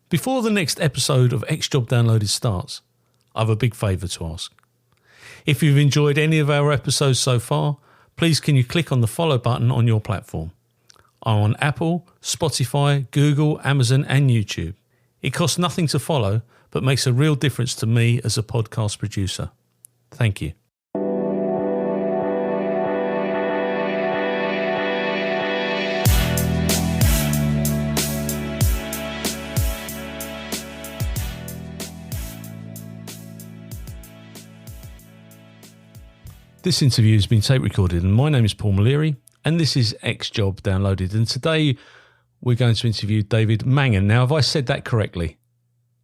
Before the next episode of X Job Downloaded starts, I have a big favour to ask. If you've enjoyed any of our episodes so far, please can you click on the follow button on your platform. I'm on Apple, Spotify, Google, Amazon and YouTube. It costs nothing to follow, but makes a real difference to me as a podcast producer. Thank you. This interview has been tape recorded and my name is Paul Maleary and this is X Job Downloaded, and today we're going to interview David Mangan. Now, have I said that correctly?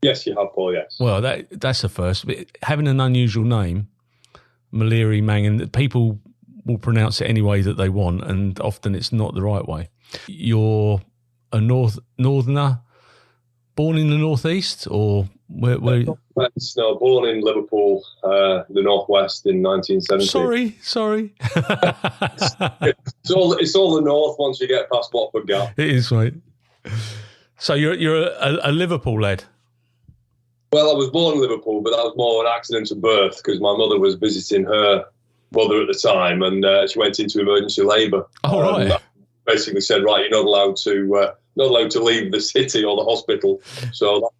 Yes, you have, Paul, yes. Well, that's a first. But having an unusual name, Maleary, Mangan, people will pronounce it any way that they want and often it's not the right way. You're a northerner, born in the northeast, or where? No, born in Liverpool, the northwest in 1970. Sorry. It's all the north once you get past Watford Gap. It is, mate. So you're a Liverpool lad. Well, I was born in Liverpool, but that was more an accident of birth because my mother was visiting her mother at the time, and she went into emergency labour. Oh, right. Basically said, right, you're not allowed to leave the city or the hospital. So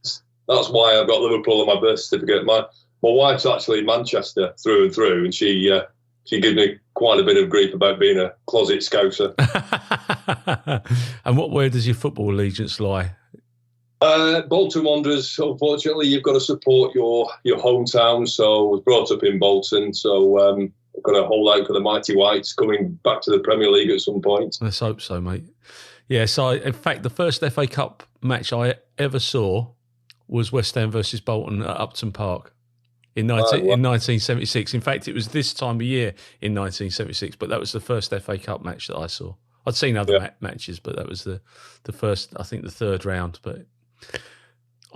that's why I've got Liverpool on my birth certificate. My wife's actually Manchester through and through, and she gave me quite a bit of grief about being a closet Scouser. And where does your football allegiance lie? Bolton Wanderers. Unfortunately, you've got to support your hometown. So I was brought up in Bolton, so I'm going to hold out for the Mighty Whites coming back to the Premier League at some point. Let's hope so, mate. Yeah, so in fact, the first FA Cup match I ever saw was West Ham versus Bolton at Upton Park in 1976. In fact, it was this time of year in 1976, but that was the first FA Cup match that I saw. I'd seen other matches, but that was the first, I think the third round. But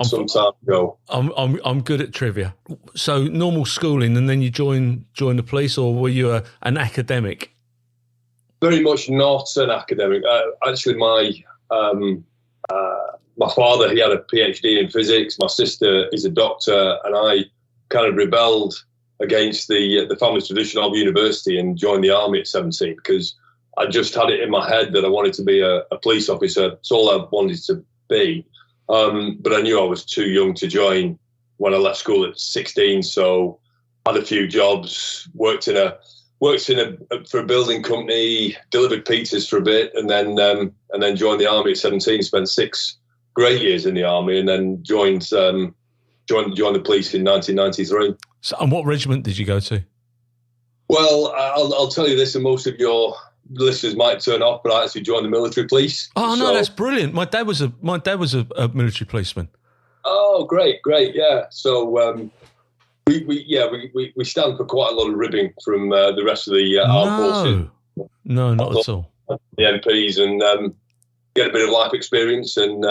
some time ago. I'm good at trivia. So normal schooling, and then you join the police, or were you an academic? Very much not an academic. Actually, my father, he had a PhD in physics. My sister is a doctor, and I kind of rebelled against the family tradition of university and joined the army at 17 because I just had it in my head that I wanted to be a police officer. It's all I wanted to be. But I knew I was too young to join when I left school at 16. So I had a few jobs, worked for a building company, delivered pizzas for a bit, and then joined the army at 17. Spent 6 great years in the army, and then joined the police in 1993. So, and what regiment did you go to? Well, I'll tell you this, and most of your listeners might turn off, but I actually joined the military police. Oh no, that's brilliant. My dad was a military policeman. Oh, great, yeah. So we stand for quite a lot of ribbing from the rest of the armed forces. No, not at all. The MPs and get a bit of life experience, and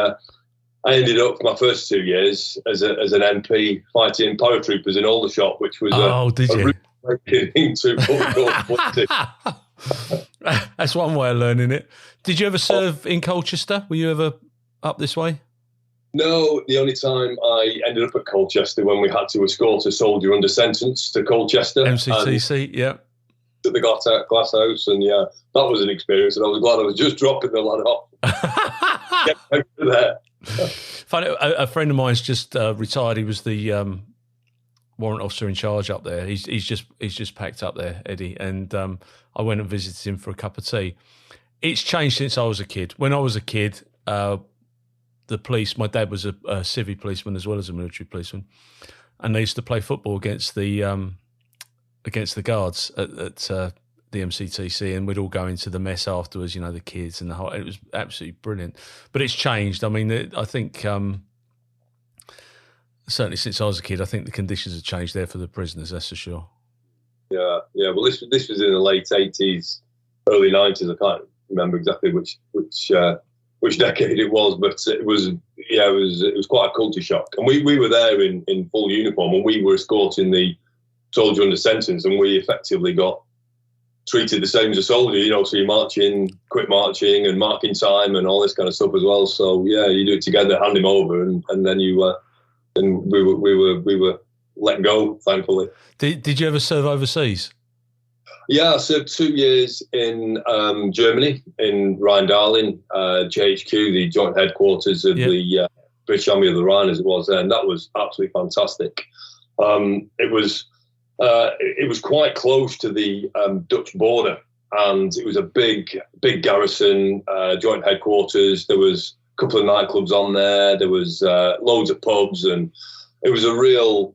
I ended up my first 2 years as an MP fighting paratroopers in Aldershot, which was did you? Into That's one way of learning it. Did you ever serve in Colchester? Were you ever up this way? No, the only time I ended up at Colchester when we had to escort a soldier under sentence to Colchester. MCTC, yeah. To the glass house, and yeah, that was an experience, and I was glad I was just dropping the lad off. Get back to there. Funny, a friend of mine's just retired. He was the warrant officer in charge up there. He's just packed up there, Eddie, and I went and visited him for a cup of tea. It's changed since I was a kid. When I was a kid, the police, my dad was a civvy policeman as well as a military policeman, and they used to play football against the guards at the MCTC, and we'd all go into the mess afterwards, you know, the kids and the whole. It was absolutely brilliant. But it's changed. I mean, I think certainly since I was a kid, I think the conditions have changed there for the prisoners. That's for sure. Yeah. Well, this was in the late 80s, early 90s. I can't remember exactly which decade it was, but it was quite a culture shock. And we were there in full uniform, and we were escorting the soldier under sentence, and we effectively got treated the same as a soldier, you know, so you march in, quit marching and marking time and all this kind of stuff as well. So yeah, you do it together, hand him over, and then we were let go, thankfully. Did you ever serve overseas? Yeah, I served 2 years in Germany, in Rhein-Darling, JHQ, the joint headquarters of the British Army of the Rhine, as it was then. That was absolutely fantastic. It was quite close to the Dutch border, and it was a big garrison, joint headquarters. There was a couple of nightclubs on there. There was loads of pubs, and it was a real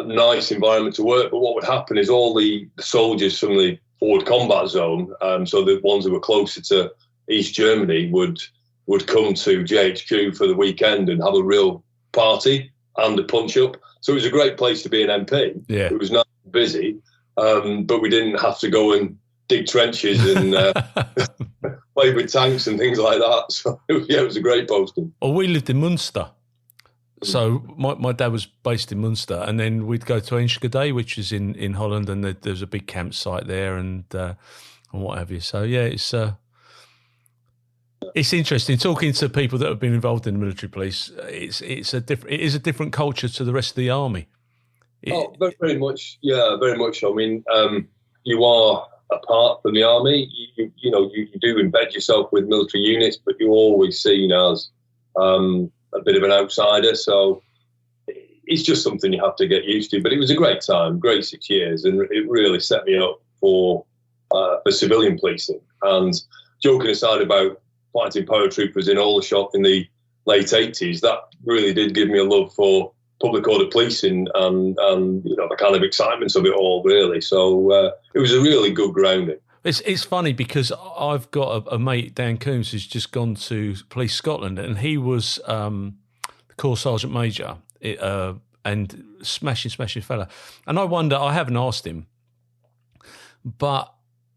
nice environment to work. But what would happen is all the soldiers from the forward combat zone, so the ones who were closer to East Germany, would come to JHQ for the weekend and have a real party and a punch-up. So it was a great place to be an MP. Yeah. It was not busy, but we didn't have to go and dig trenches and play with tanks and things like that. So it was a great posting. Well, we lived in Munster. So my dad was based in Munster, and then we'd go to Enschede, which is in Holland, and there's a big campsite there and what have you. So yeah, it's interesting talking to people that have been involved in the military police. It is a different culture to the rest of the army. Very much. Yeah, very much. I mean, you are apart from the army. You do embed yourself with military units, but you're always seen as a bit of an outsider. So it's just something you have to get used to. But it was a great time, great 6 years, and it really set me up for civilian policing. And joking aside about fighting paratroopers in Aldershot in the late 80s, that really did give me a love for public order policing and the kind of excitement of it all, really. So it was a really good grounding. It's funny because I've got a mate, Dan Coombs, who's just gone to Police Scotland, and he was the Corps Sergeant Major and smashing fella. And I wonder, I haven't asked him, but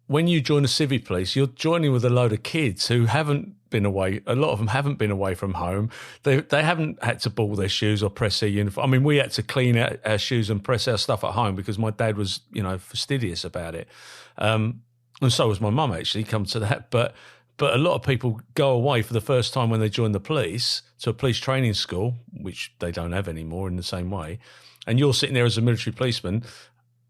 when you join the Civvy Police, you're joining with a load of kids who haven't been away. A lot of them haven't been away from home. They haven't had to ball their shoes or press their uniform. I mean, we had to clean our shoes and press our stuff at home because my dad was, fastidious about it. And so was my mum, actually, come to that. But a lot of people go away for the first time when they join the police to a police training school, which they don't have anymore in the same way. And you're sitting there as a military policeman,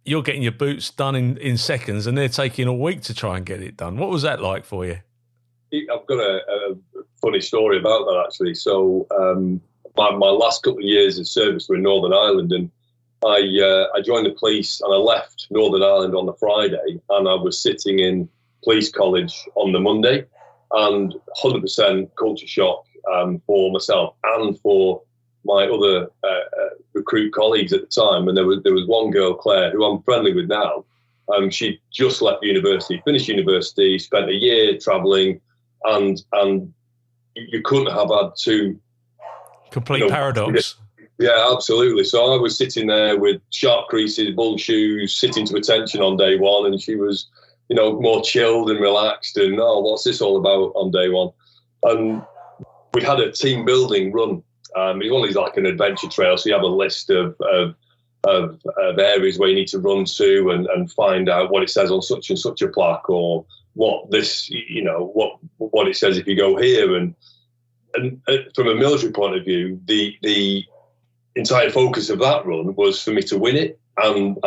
you're getting your boots done in seconds, and they're taking a week to try and get it done. What was that like for you? I've got a funny story about that, actually. So my last couple of years of service were in Northern Ireland, and I joined the police and I left Northern Ireland on the Friday, and I was sitting in police college on the Monday, and 100% culture shock for myself and for my other recruit colleagues at the time. And there was one girl, Claire, who I'm friendly with now. She just left university, finished university, spent a year travelling, and you couldn't have had two complete paradox. Yeah, absolutely. So I was sitting there with sharp creases, bull shoes, sitting to attention on day one, and she was, more chilled and relaxed. And what's this all about on day one? And we had a team building run. It's one of these like an adventure trail, so you have a list of areas where you need to run to and find out what it says on such and such a plaque, or what this, what it says if you go here. And from a military point of view, the entire focus of that run was for me to win it and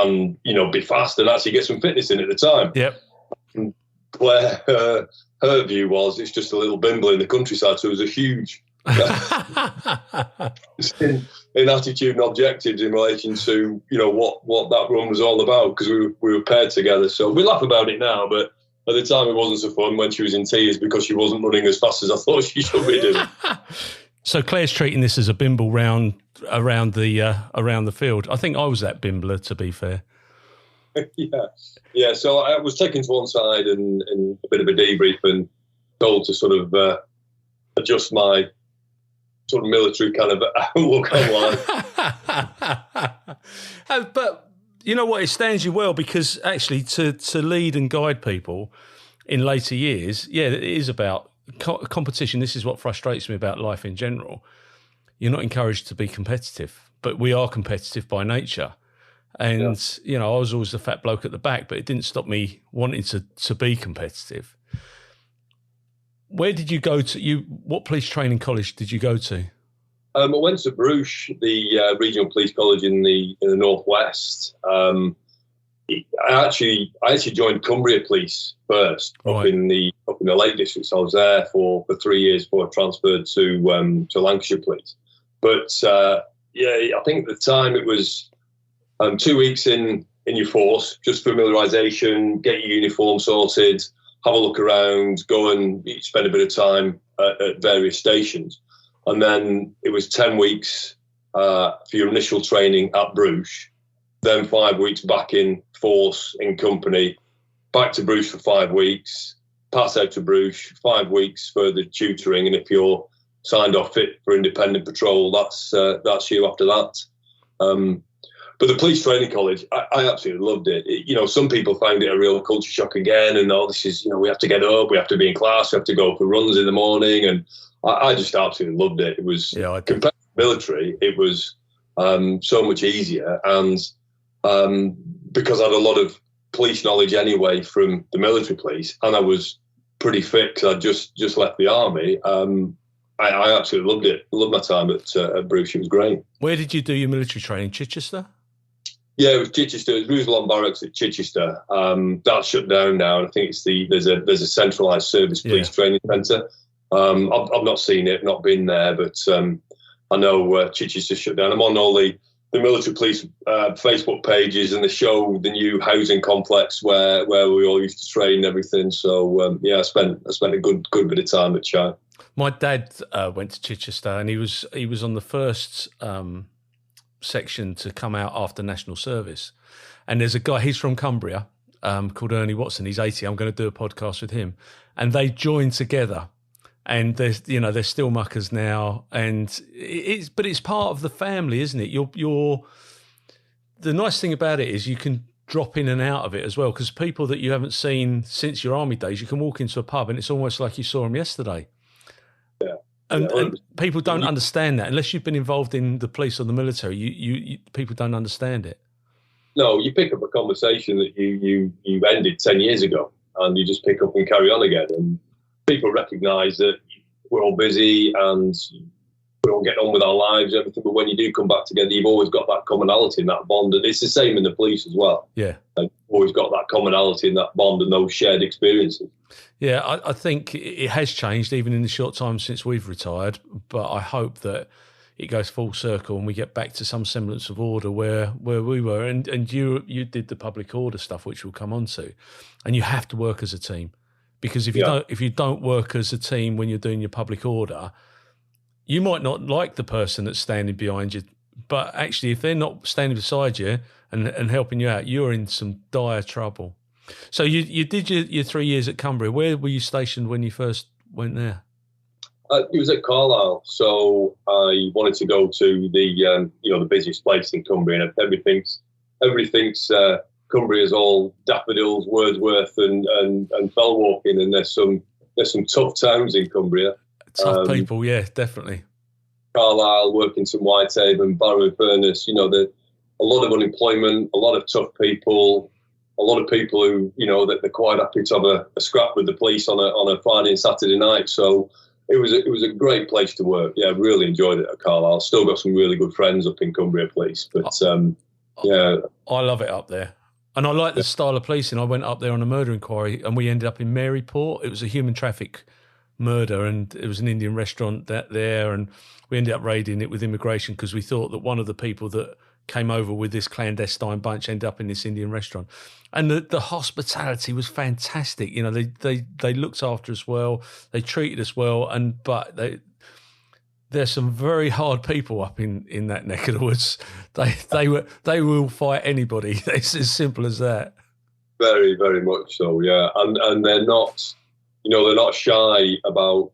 be fast and actually get some fitness in at the time. Yep. And Claire, her view was it's just a little bimble in the countryside, so it was a huge in attitude and objectives in relation to what that run was all about, because we were paired together. So we laugh about it now, but at the time it wasn't so fun when she was in tears because she wasn't running as fast as I thought she should be doing. So Claire's treating this as a bimble round around the field. I think I was that bimbler, to be fair. Yeah. So I was taken to one side and a bit of a debrief and told to sort of adjust my sort of military kind of outlook on life. But you know what? It stands you well, because actually to lead and guide people in later years, it is about competition. This is what frustrates me about life in general. You're not encouraged to be competitive, but we are competitive by nature. And, you know, I was always the fat bloke at the back, but it didn't stop me wanting to be competitive. Where did you go to? What police training college did you go to? I went to Bruges, the regional police college in the northwest. I actually joined Cumbria Police first, up in the Lake District. So I was there for 3 years before I transferred to Lancashire Police. But I think at the time it was 2 weeks in your force, just familiarisation, get your uniform sorted, have a look around, go and spend a bit of time at various stations. And then it was 10 weeks for your initial training at Bruges, then 5 weeks back in force in company, back to Bruges for 5 weeks, pass out to Bruges, 5 weeks for the tutoring, and if you're signed off fit for independent patrol, that's you after that. But the police training college, I absolutely loved it. You know, some people found it a real culture shock again, and this is, you know, we have to get up, we have to be in class, we have to go for runs in the morning, and I just absolutely loved it. It was, compared to the military, it was so much easier, and because I had a lot of police knowledge anyway from the military police, and I was pretty fit because I just left the army. I absolutely loved it. Loved my time at Bruges. It was great. Where did you do your military training? Chichester? Yeah, it was Chichester. It was Rousselon Barracks at Chichester. That's shut down now, and I think it's there's a centralised service police training centre. I've not seen it, not been there, but I know Chichester shut down. I'm on all the military police Facebook pages, and they show the new housing complex where we all used to train and everything. So I spent a good bit of time at Chai. My dad went to Chichester, and he was on the first section to come out after national service. And there's a guy, he's from Cumbria, called Ernie Watson. He's 80. I'm going to do a podcast with him, and they joined together. And they're still muckers now, and it's part of the family, isn't it? You're the nice thing about it is you can drop in and out of it as well, because people that you haven't seen since your army days, you can walk into a pub and it's almost like you saw them yesterday. Yeah. And people don't understand that unless you've been involved in the police or the military. You people don't understand it. No, you pick up a conversation that you ended 10 years ago, and you just pick up and carry on again. And people recognise that we're all busy and we all get on with our lives, everything. But when you do come back together, you've always got that commonality and that bond. And it's the same in the police as well. Yeah. You've always got that commonality and that bond and those shared experiences. Yeah, I think it has changed even in the short time since we've retired. But I hope that it goes full circle and we get back to some semblance of order where we were. And you did the public order stuff, which we'll come on to. And you have to work as a team. Because if you don't work as a team when you're doing your public order, you might not like the person that's standing behind you, but actually if they're not standing beside you and helping you out, you're in some dire trouble. So you did your 3 years at Cumbria. Where were you stationed when you first went there? It was at Carlisle, so I wanted to go to the busiest place in Cumbria, and everything's Cumbria is all daffodils, Wordsworth, and fell walking, and there's some tough towns in Cumbria. Tough people, yeah, definitely. Carlisle, Workington, Whitehaven, Barrow-in-Furness. A lot of unemployment, a lot of tough people, a lot of people who that they're quite happy to have a scrap with the police on a Friday and Saturday night. So it was a great place to work. Yeah, I really enjoyed it at Carlisle. Still got some really good friends up in Cumbria Police, but I love it up there. And I like the style of policing. I went up there on a murder inquiry and we ended up in Maryport. It was a human traffic murder and it was an Indian restaurant there, and we ended up raiding it with immigration because we thought that one of the people that came over with this clandestine bunch ended up in this Indian restaurant. And the hospitality was fantastic. They looked after us well, they treated us well, but there's some very hard people up in that neck of the woods. They will fight anybody. It's as simple as that. Very, very much so. Yeah, and they're not, they're not shy about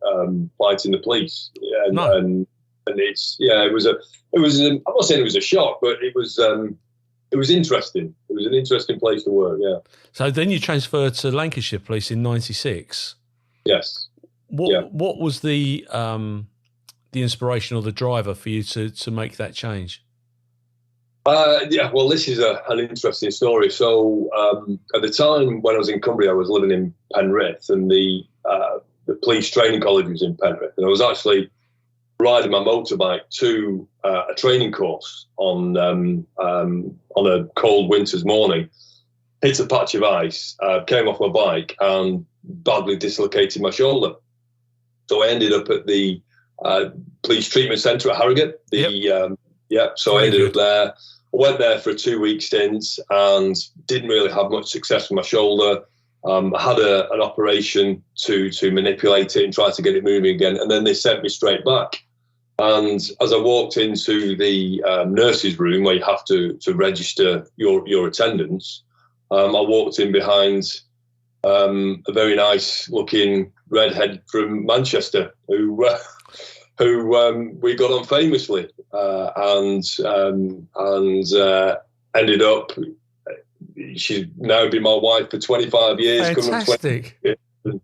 fighting the police. And it's it was I'm not saying it was a shock, but it was interesting. It was an interesting place to work. Yeah. So then you transferred to Lancashire Police in '96. Yes. What was the inspiration or the driver for you to make that change? Yeah, well, this is an interesting story. So at the time when I was in Cumbria, I was living in Penrith, and the police training college was in Penrith, and I was actually riding my motorbike to a training course on a cold winter's morning. Hit a patch of ice, came off my bike, and badly dislocated my shoulder. So I ended up at the police treatment centre at Harrogate. So I ended up there. I went there for a 2-week stint and didn't really have much success with my shoulder. I had an operation to manipulate it and try to get it moving again, and then they sent me straight back. And as I walked into the nurse's room where you have to register your attendance, I walked in behind a very nice-looking redhead from Manchester who we got on famously, and ended up. She's now been my wife for 25 years. Fantastic. That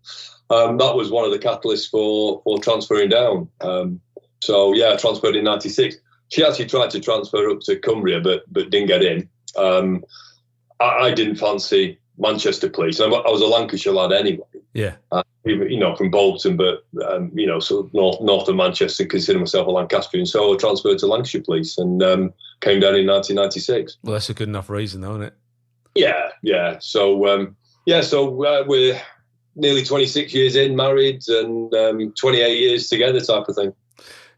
was one of the catalysts for transferring down. So yeah, I transferred in '96. She actually tried to transfer up to Cumbria, but didn't get in. I didn't fancy Manchester Police. I was a Lancashire lad anyway. Yeah. From Bolton, but sort of north of Manchester, consider myself a Lancastrian. So I transferred to Lancashire Police and came down in 1996. Well, that's a good enough reason, though, isn't it? Yeah. So we're nearly 26 years in, married, and 28 years together, type of thing.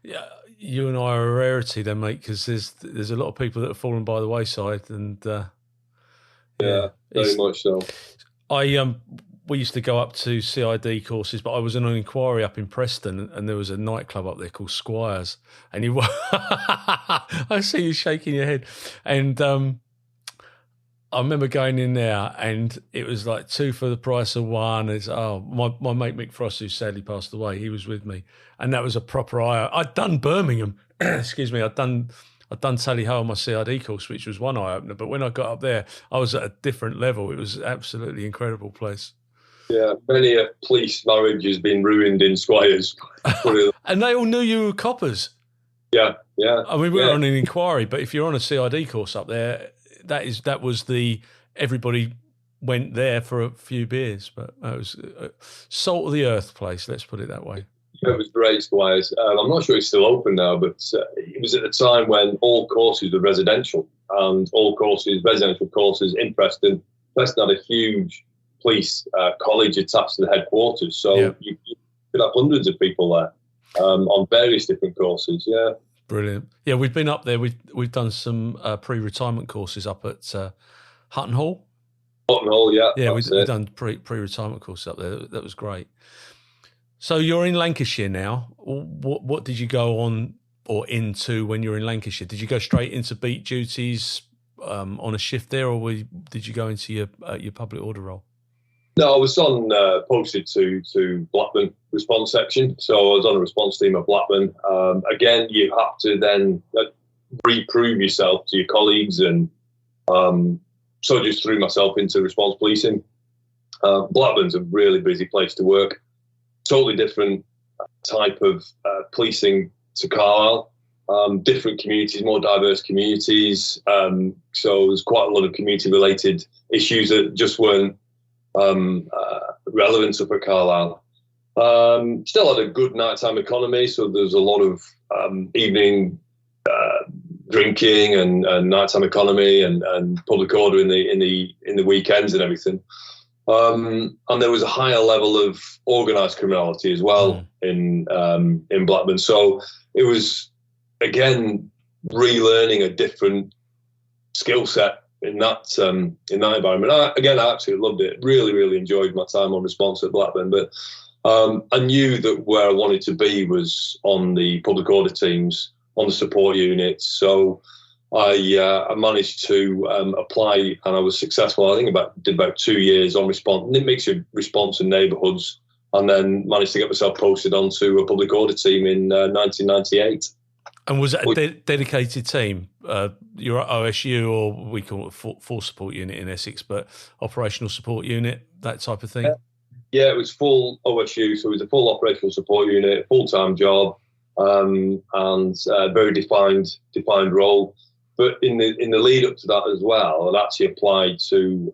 Yeah, you and I are a rarity then, mate, because there's a lot of people that have fallen by the wayside, and very much so. We used to go up to CID courses, but I was in an inquiry up in Preston, and there was a nightclub up there called Squires. And I see you shaking your head. And I remember going in there, and it was like 2 for the price of 1. My mate Mick Frost, who sadly passed away, he was with me, and that was a proper eye. I'd done Birmingham, excuse me. I'd done Tally Ho on my CID course, which was one eye opener. But when I got up there, I was at a different level. It was an absolutely incredible place. Yeah, many a police marriage has been ruined in Squires. And they all knew you were coppers. Yeah. I mean, we were on an inquiry, but if you're on a CID course up there, that was everybody went there for a few beers, but it was salt of the earth place. Let's put it that way. Yeah, it was great, Squires. I'm not sure it's still open now, but it was at the time when all courses were residential, and residential courses in Preston. Preston had a huge police college attached to the headquarters, so you could have hundreds of people there on various different courses. Yeah, brilliant. Yeah, we've been up there. We've done some pre-retirement courses up at Hutton Hall. Hutton Hall, yeah. Yeah, we've done pre-retirement courses up there. That was great. So you're in Lancashire now. What did you go on or into when you were in Lancashire? Did you go straight into beat duties on a shift there, or did you go into your public order role? No, I was posted to Blackburn response section. So I was on a response team at Blackburn. Again, you have to then reprove yourself to your colleagues, and so I just threw myself into response policing. Blackburn's a really busy place to work. Totally different type of policing to Carlisle. Different communities, more diverse communities. So there's quite a lot of community-related issues that just weren't relevant up at Carlisle. Still had a good nighttime economy, so there's a lot of evening drinking and nighttime economy and public order in the weekends and everything. And there was a higher level of organised criminality as well in Blackburn. So it was, again, relearning a different skill set in that environment. I absolutely loved it. Really, really enjoyed my time on response at Blackburn. But I knew that where I wanted to be was on the public order teams, on the support units. So I managed to apply, and I was successful. I think did about 2 years on response, mix of response and neighbourhoods, and then managed to get myself posted onto a public order team in 1998. And was it a dedicated team? You're at OSU, or we call it force support unit in Essex, but operational support unit, that type of thing? Yeah, it was full OSU, so it was a full operational support unit, full-time job, and very defined role. But in the lead up to that as well, I'd actually applied to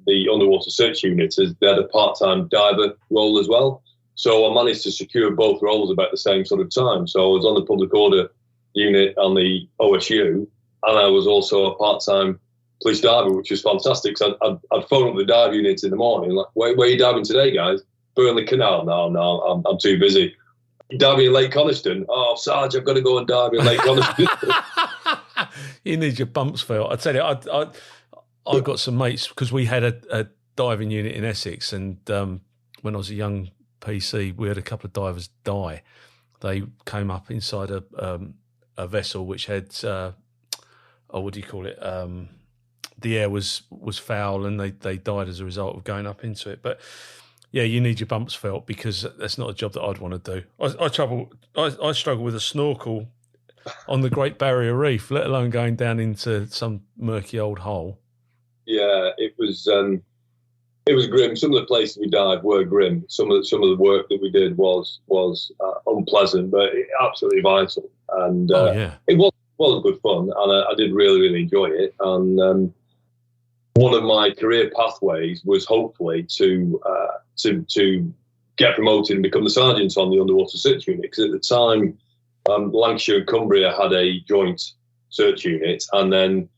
the underwater search unit as they had a part-time diver role as well. So I managed to secure both roles about the same sort of time. So I was on the public order unit on the OSU, and I was also a part-time police diver, which was fantastic. So I'd phone up the dive unit in the morning, like, where are you diving today, guys? Burnley Canal? No, I'm too busy. Diving in Lake Coniston? Oh, Sarge, I've got to go and dive in Lake Coniston. You need your bumps felt. I tell you, I got some mates because we had a diving unit in Essex, and when I was a young PC, we had a couple of divers die. They came up inside a vessel which had, what do you call it? The air was foul, and they died as a result of going up into it. But yeah, you need your bumps felt because that's not a job that I'd want to do. I struggle with a snorkel on the Great Barrier Reef, let alone going down into some murky old hole. Yeah, it was grim. Some of the places we dived were grim. Some of the work that we did was unpleasant, but absolutely vital. And it was good fun, and I did really, really enjoy it. And one of my career pathways was hopefully to get promoted and become the sergeant on the underwater search unit, because at the time, Lancashire and Cumbria had a joint search unit, and then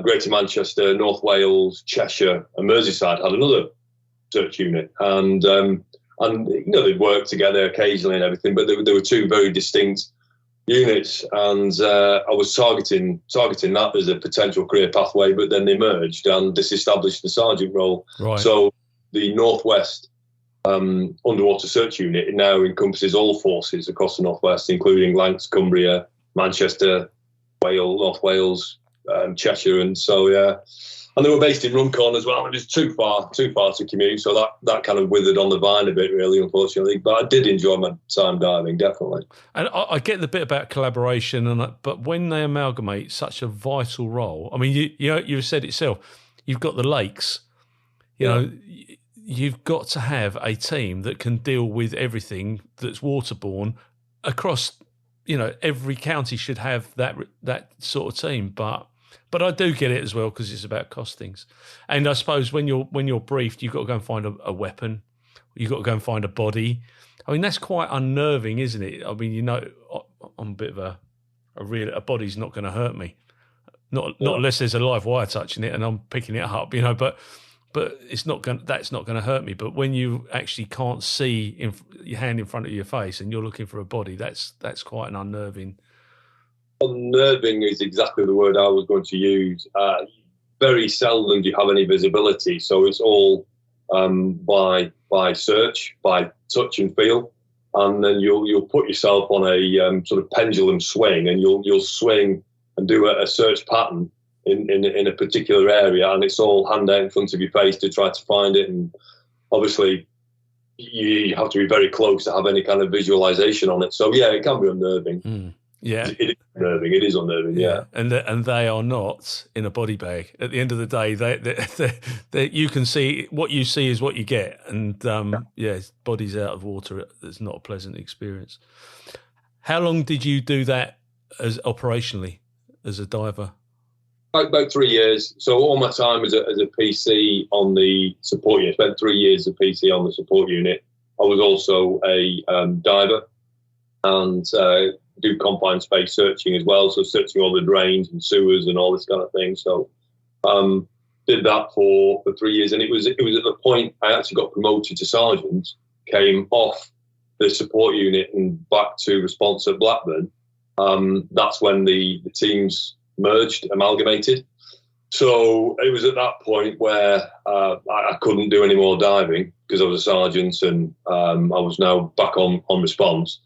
Greater Manchester, North Wales, Cheshire and Merseyside had another search unit. And they'd work together occasionally and everything, but there were two very distinct units, and I was targeting that as a potential career pathway, but then they merged and disestablished the sergeant role. Right. So the Northwest underwater search unit now encompasses all forces across the Northwest, including Lancs, Cumbria, Manchester, North Wales, Cheshire, and so and they were based in Runcorn as well. It was too far to commute, so that kind of withered on the vine a bit, really, unfortunately. But I did enjoy my time diving, definitely. And I get the bit about collaboration, but when they amalgamate such a vital role, I mean, you've said it yourself, you've got the lakes, you know. You've got to have a team that can deal with everything that's waterborne across, every county should have that sort of team. But I do get it as well, because it's about costings. And I suppose when you're briefed, you've got to go and find a weapon. You've got to go and find a body. I mean, that's quite unnerving, isn't it? I mean, I'm a bit of a body's not going to hurt me. Not unless there's a live wire touching it and I'm picking it up, But that's not going to hurt me. But when you actually can't see your hand in front of your face and you're looking for a body, that's quite an unnerving. Unnerving is exactly the word I was going to use. Very seldom do you have any visibility, so it's all by search, by touch and feel, and then you'll put yourself on a sort of pendulum swing, and you'll swing and do a search pattern in a particular area, and it's all hand out in front of your face to try to find it. And obviously you have to be very close to have any kind of visualization on it. So yeah, it can be unnerving. Yeah, it is unnerving. It is unnerving. Yeah, and they are not in a body bag. At the end of the day, they you can see what you see is what you get, and bodies out of water, it's not a pleasant experience. How long did you do that as operationally as a diver? About 3 years. So all my time as a PC on the support unit, spent 3 years as a PC on the support unit. I was also a diver and do confined space searching as well. So searching all the drains and sewers and all this kind of thing. So did that for 3 years. And it was at the point I actually got promoted to sergeant, came off the support unit and back to response at Blackburn. That's when the teams merged, amalgamated. So it was at that point where I couldn't do any more diving because I was a sergeant, and I was now back on response.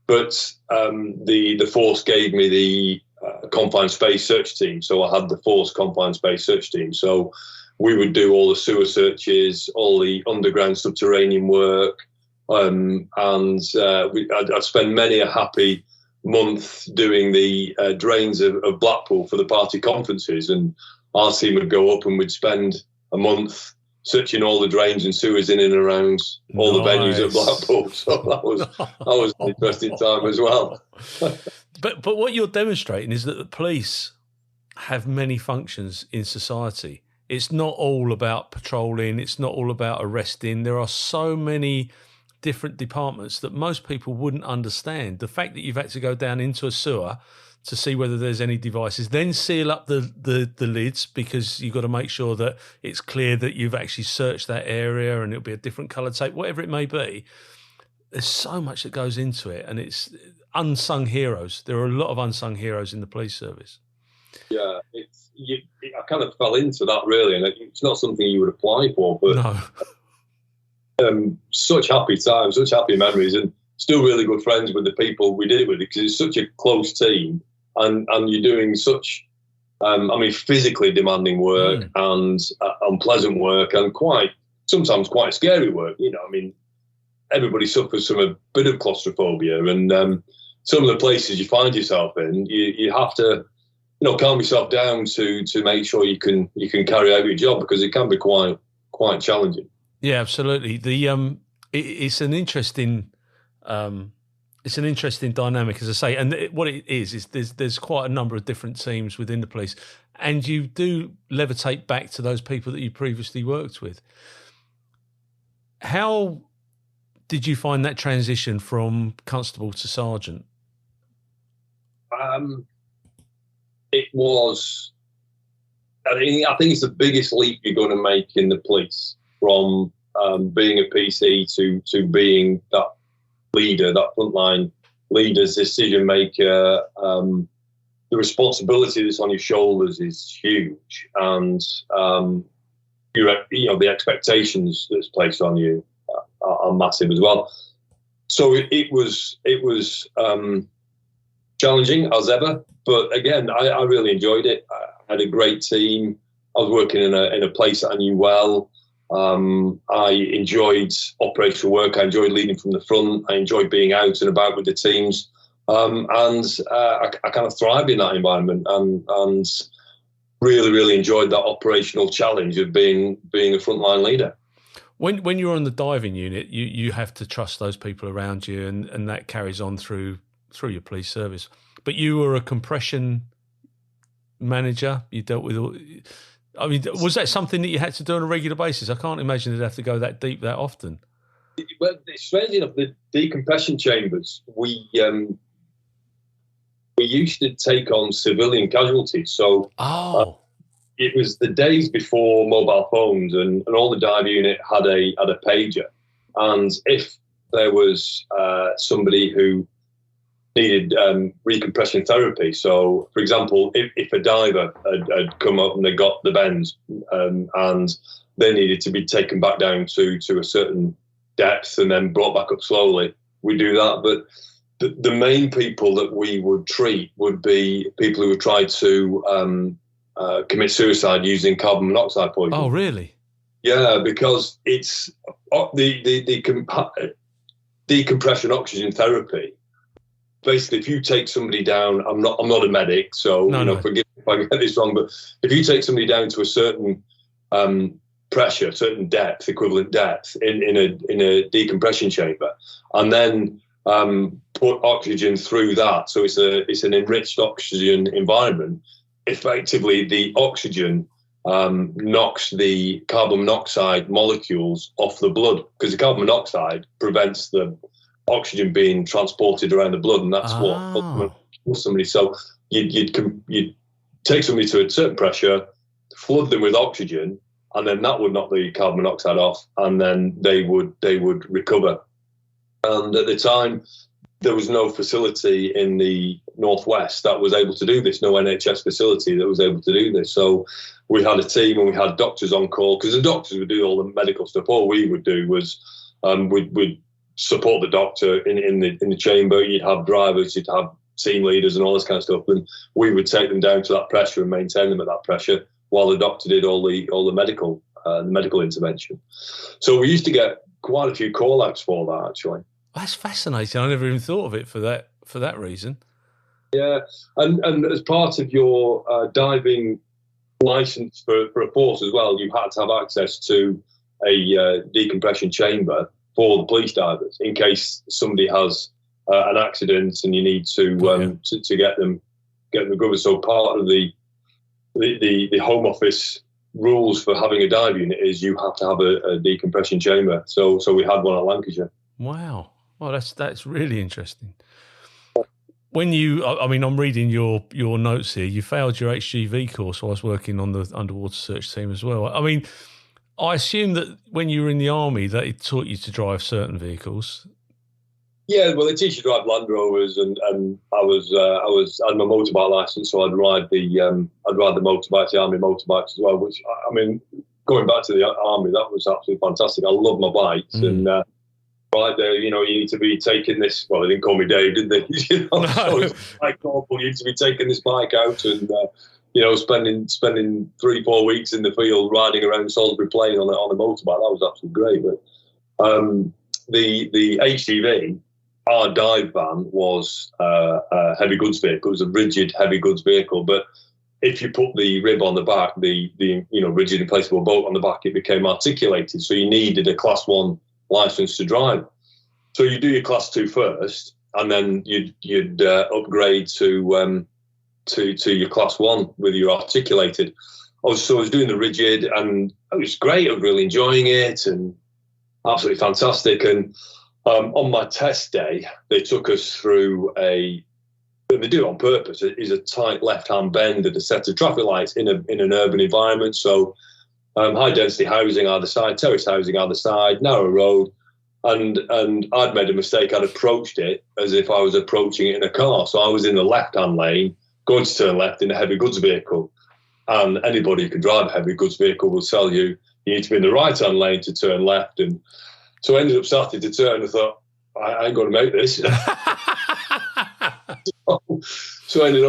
But the force gave me the confined space search team. So I had the force confined space search team. So we would do all the sewer searches, all the underground subterranean work, and I'd spend many a happy month doing the drains of Blackpool for the party conferences, and our team would go up and we'd spend a month searching all the drains and sewers in and around all the venues at Blackpool. So that was an interesting time as well. But what you're demonstrating is that the police have many functions in society. It's not all about patrolling. It's not all about arresting. There are so many different departments that most people wouldn't understand. The fact that you've had to go down into a sewer to see whether there's any devices, then seal up the lids because you've got to make sure that it's clear that you've actually searched that area, and it'll be a different coloured tape, whatever it may be. There's so much that goes into it, and it's unsung heroes. There are a lot of unsung heroes in the police service. Yeah, I kind of fell into that really, and it's not something you would apply for, but no. Such happy times, such happy memories, and still really good friends with the people we did it with, because it's such a close team, and you're doing such, physically demanding work and unpleasant work, and sometimes quite scary work. Everybody suffers from a bit of claustrophobia, and some of the places you find yourself in, you have to, calm yourself down to make sure you can carry out your job, because it can be quite challenging. Yeah, absolutely. It's an interesting dynamic, as I say, and what it is there's quite a number of different teams within the police, and you do levitate back to those people that you previously worked with. How did you find that transition from constable to sergeant? It was, I think it's the biggest leap you're going to make in the police, from being a PC to being that leader, that frontline leader, decision maker. The responsibility that's on your shoulders is huge, and the expectations that's placed on you are massive as well. So it was challenging as ever, but again, I really enjoyed it. I had a great team. I was working in a place that I knew well. I enjoyed operational work. I enjoyed leading from the front. I enjoyed being out and about with the teams, and I kind of thrived in that environment, and really, really enjoyed that operational challenge of being a frontline leader. When you're on the diving unit, you have to trust those people around you, and that carries on through your police service. But you were a compression manager. You dealt with all. Was that something that you had to do on a regular basis? I can't imagine you'd have to go that deep that often. Well, strangely enough, the decompression chambers, we used to take on civilian casualties. So it was the days before mobile phones, and all the dive unit had a pager. And if there was somebody who needed recompression therapy, so for example, if a diver had come up and they got the bends, and they needed to be taken back down to a certain depth and then brought back up slowly, we do that. But the main people that we would treat would be people who had tried to commit suicide using carbon monoxide poison. Oh, really? Yeah, because it's the decompression oxygen therapy. Basically, if you take somebody down, I'm not a medic, so forgive me if I get this wrong, but if you take somebody down to a certain pressure, certain depth, equivalent depth in a decompression chamber, and then put oxygen through that, so it's an enriched oxygen environment. Effectively, the oxygen knocks the carbon monoxide molecules off the blood, because the carbon monoxide prevents the oxygen being transported around the blood, and that's what kills somebody. So you'd take somebody to a certain pressure, flood them with oxygen, and then that would knock the carbon monoxide off, and then they would recover. And at the time, there was no facility in the Northwest that was able to do this, no NHS facility that was able to do this. So we had a team, and we had doctors on call, because the doctors would do all the medical stuff. All we would do was we'd support the doctor in the chamber. You'd have drivers, you'd have team leaders and all this kind of stuff, and we would take them down to that pressure and maintain them at that pressure while the doctor did all the medical intervention. So we used to get quite a few call-outs for that, actually. That's fascinating. I never even thought of it for that reason. Yeah, and as part of your diving license for a force as well, you had to have access to a decompression chamber for the police divers in case somebody has an accident and you need to get them recovered. So part of the the Home Office rules for having a dive unit is you have to have a decompression chamber. So we had one at Lancashire. Wow. Well, that's really interesting. When I'm reading your notes here. You failed your HGV course while I was working on the underwater search team as well. I mean, I assume that when you were in the army, that it taught you to drive certain vehicles. Yeah, well, they teach you to drive Land Rovers, and I had my motorbike license, so I'd ride the motorbikes, the army motorbikes as well. Which, I mean, going back to the army, that was absolutely fantastic. I love my bikes, and right there, you need to be taking this. Well, they didn't call me Dave, did they? No. So it's like awful. You need to be taking this bike out and spending 3-4 weeks in the field riding around Salisbury Plain on a motorbike. That was absolutely great. But the HGV, our dive van, was a heavy goods vehicle. It was a rigid heavy goods vehicle, but if you put the rib on the back, the rigid inflatable boat on the back, it became articulated. So you needed a Class 1 license to drive. So you do your Class 2 first, and then you'd upgrade to your Class 1 with your articulated. I was doing the rigid, and it was great. I was really enjoying it, and absolutely fantastic. And on my test day, they took us through they do it on purpose. It is a tight left-hand bend and a set of traffic lights in an urban environment. So high-density housing either side, terrace housing either side, narrow road. And I'd made a mistake. I'd approached it as if I was approaching it in a car. So I was in the left-hand lane, going to turn left in a heavy goods vehicle. And anybody who can drive a heavy goods vehicle will tell you need to be in the right-hand lane to turn left. And so I ended up starting to turn and thought, I ain't going to make this. So I ended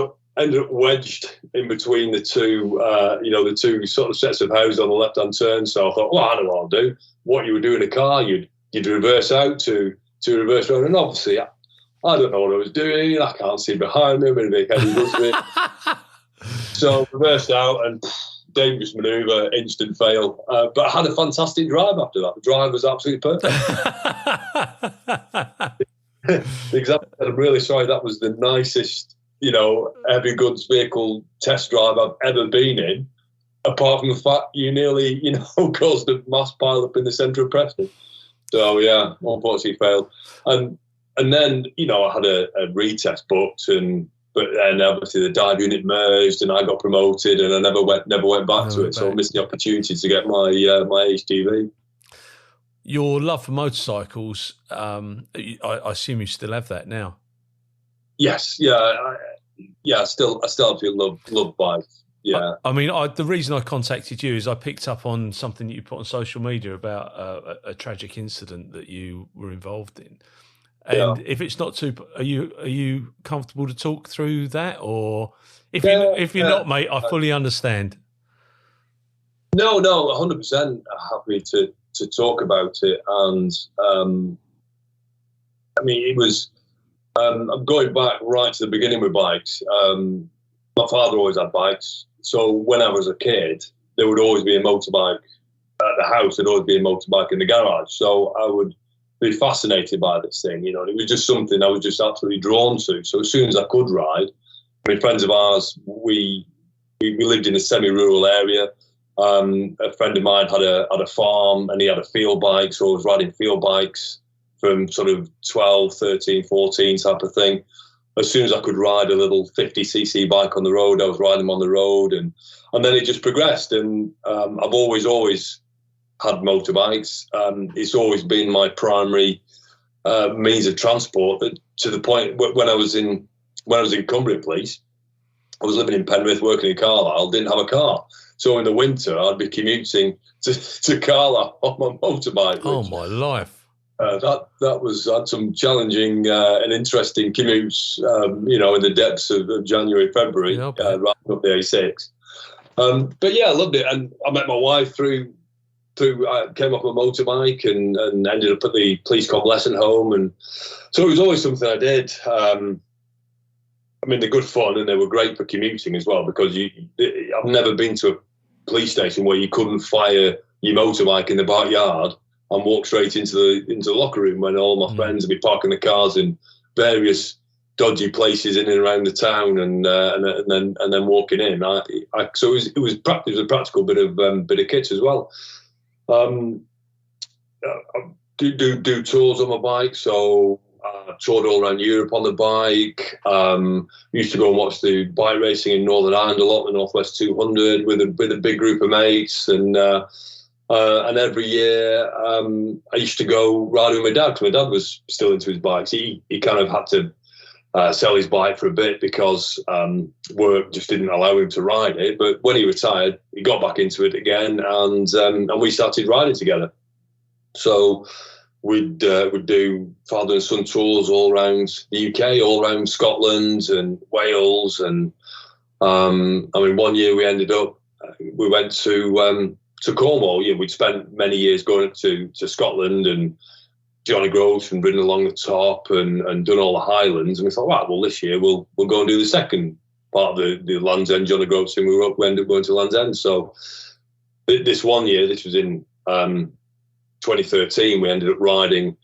up wedged in between the two, the two sort of sets of houses on the left-hand turn. So I thought, well, I know what I'll do. What you would do in a car, you'd reverse out to reverse round. And obviously, I don't know what I was doing. I can't see behind me. I'm in a big heavy goods vehicle. So reversed out and dangerous manoeuvre, instant fail. But I had a fantastic drive after that. The drive was absolutely perfect. Exactly. I'm really sorry. That was the nicest, heavy goods vehicle test drive I've ever been in, apart from the fact you nearly, caused a mass pile up in the centre of Preston. So, yeah, unfortunately failed. And then, I had a retest booked, but then obviously the dive unit merged and I got promoted and I never went back to it. So I missed the opportunity to get my HGV. Your love for motorcycles, I assume you still have that now. Yes, I still feel love bikes. Yeah, I mean, the reason I contacted you is I picked up on something that you put on social media about a tragic incident that you were involved in. And if it's not too, are you comfortable to talk through that, or if you're not, mate, I fully understand. No, 100% happy to talk about it. And I mean, it was. I'm going back right to the beginning with bikes. My father always had bikes, so when I was a kid, there would always be a motorbike at the house. There'd always be a motorbike in the garage. So I would be fascinated by this thing, and it was just something I was just absolutely drawn to. So as soon as I could ride, I mean, friends of ours, we lived in a semi-rural area. A friend of mine had a farm and he had a field bike, so I was riding field bikes from sort of 12, 13, 14 type of thing. As soon as I could ride a little 50cc bike on the road, I was riding them on the road, and then it just progressed. And I've always had motorbikes. It's always been my primary means of transport. To the point when I was in Cumbrian Police, I was living in Penrith, working in Carlisle, didn't have a car. So in the winter, I'd be commuting to Carlisle on my motorbike. Oh, my life. That had some challenging and interesting commutes, in the depths of January, February, right up the A6. But yeah, I loved it. And I met my wife through I came off a motorbike and ended up at the police convalescent home. And so it was always something I did. I mean, they're good fun and they were great for commuting as well, because I've never been to a police station where you couldn't fire your motorbike in the backyard and walk straight into the locker room when all my friends would be parking the cars in various dodgy places in and around the town, and then walking in. So it was a practical bit of kit as well. Do tours on my bike, so toured all around Europe on the bike. Used to go and watch the bike racing in Northern Ireland a lot, the Northwest 200, with a big group of mates, and every year I used to go riding with my dad, because my dad was still into his bikes. He kind of had to sell his bike for a bit because work just didn't allow him to ride it. But when he retired, he got back into it again, and we started riding together. So we'd do father and son tours all around the UK, all around Scotland and Wales, and one year we went to Cornwall. We'd spent many years going up to Scotland and Johnny Groves and ridden along the top and done all the Highlands, and we thought, right, well, this year we'll go and do the second part of the Land's End Johnny Groves thing. We ended up going to Land's End. So this one year, this was in 2013, we ended up riding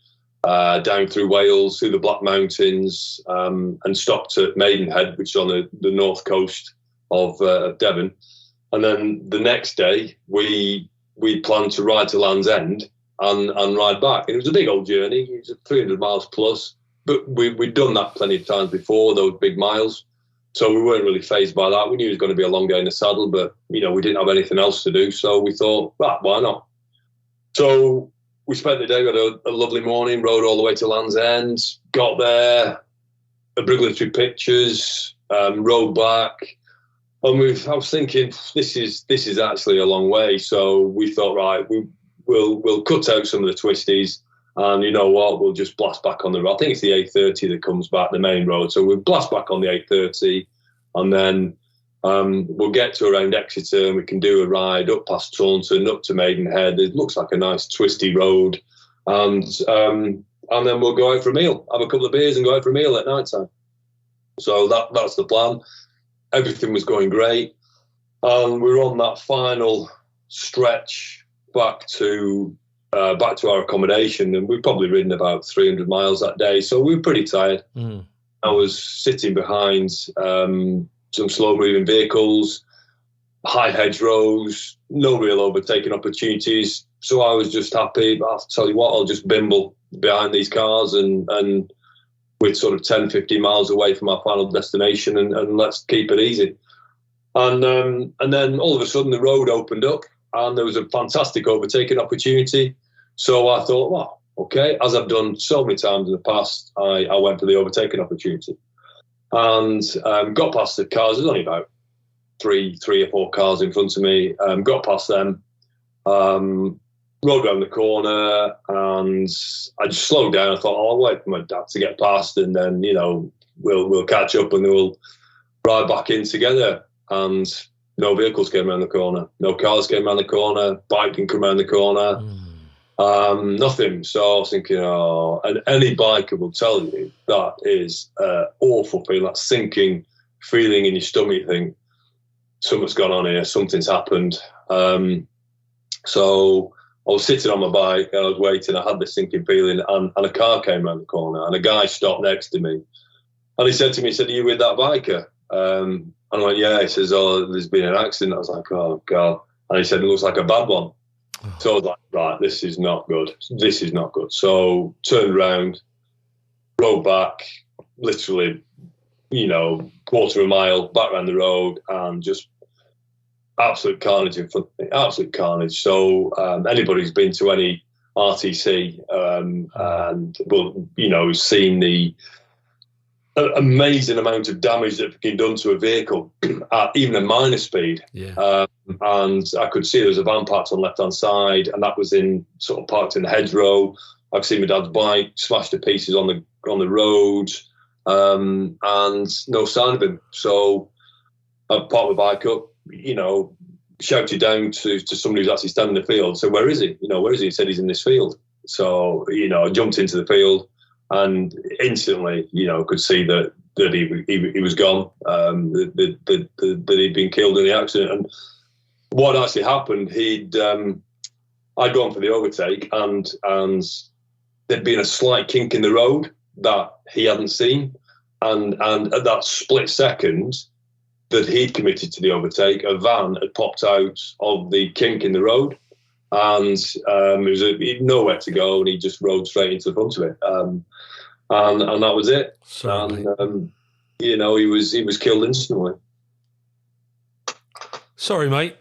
down through Wales, through the Black Mountains, and stopped at Maidenhead, which is on the north coast of Devon. And then the next day, we planned to ride to Land's End and ride back. And it was a big old journey. It was 300 miles plus, but we'd done that plenty of times before, those big miles. So we weren't really fazed by that. We knew it was going to be a long day in the saddle, but, we didn't have anything else to do. So we thought, right, why not? So we spent the day, we had a lovely morning, rode all the way to Land's End, got there, obligatory pictures, rode back. And I was thinking, this is actually a long way. So we thought, right, we'll cut out some of the twisties, and you know what, we'll just blast back on the road. I think it's the A30 that comes back, the main road. So we'll blast back on the A30, and then we'll get to around Exeter, and we can do a ride up past Taunton, up to Maidenhead. It looks like a nice twisty road, and then we'll go out for a meal, have a couple of beers, and go out for a meal at night time. So that's the plan. Everything was going great, and we were on that final stretch back to our accommodation, and we'd probably ridden about 300 miles that day, so we were pretty tired. I was sitting behind some slow-moving vehicles, high hedgerows, no real overtaking opportunities, so I was just happy. I'll tell you what, I'll just bimble behind these cars, and we're sort of 10, 15 miles away from our final destination, and let's keep it easy. And then all of a sudden the road opened up, and there was a fantastic overtaking opportunity. So I thought, well, okay, as I've done so many times in the past, I went for the overtaking opportunity, and got past the cars. There's only about three or four cars in front of me. Got past them, rode around the corner, and I just slowed down. I thought, I'll wait for my dad to get past, and then we'll catch up, and then we'll ride back in together. And no vehicles came around the corner, no cars came around the corner, bike didn't come around the corner, nothing. So I was thinking, and any biker will tell you that is awful feeling, that sinking feeling in your stomach. You think, something's gone on here, something's happened. So I was sitting on my bike, and I was waiting. I had this sinking feeling, and a car came around the corner, and a guy stopped next to me, and he said to me, "Are you with that biker?" And I went, "Yeah." He says, "Oh, there's been an accident." I was like, "Oh God!" And he said, "It looks like a bad one." So I was like, "Right, this is not good. This is not good." So turned around, rode back, literally, quarter of a mile back around the road, and just absolute carnage in front of me, absolute carnage. So anybody who's been to any RTC and who's seen the amazing amount of damage that can be done to a vehicle at even a minor speed. And I could see there was a van parked on the left-hand side, and that was parked in the hedgerow. I've seen my dad's bike smashed to pieces on the road, and no sign of him. So I parked my bike up, shouted down to somebody who's actually standing in the field. So where is he? Where is he? He said he's in this field. So, I jumped into the field, and instantly, could see that he was gone, that he'd been killed in the accident. And what actually happened, I'd gone for the overtake, and there'd been a slight kink in the road that he hadn't seen. And at that split second that he'd committed to the overtake, a van had popped out of the kink in the road, and he had nowhere to go, and he just rode straight into the front of it. And that was it. Sorry, and he was killed instantly. Sorry, mate.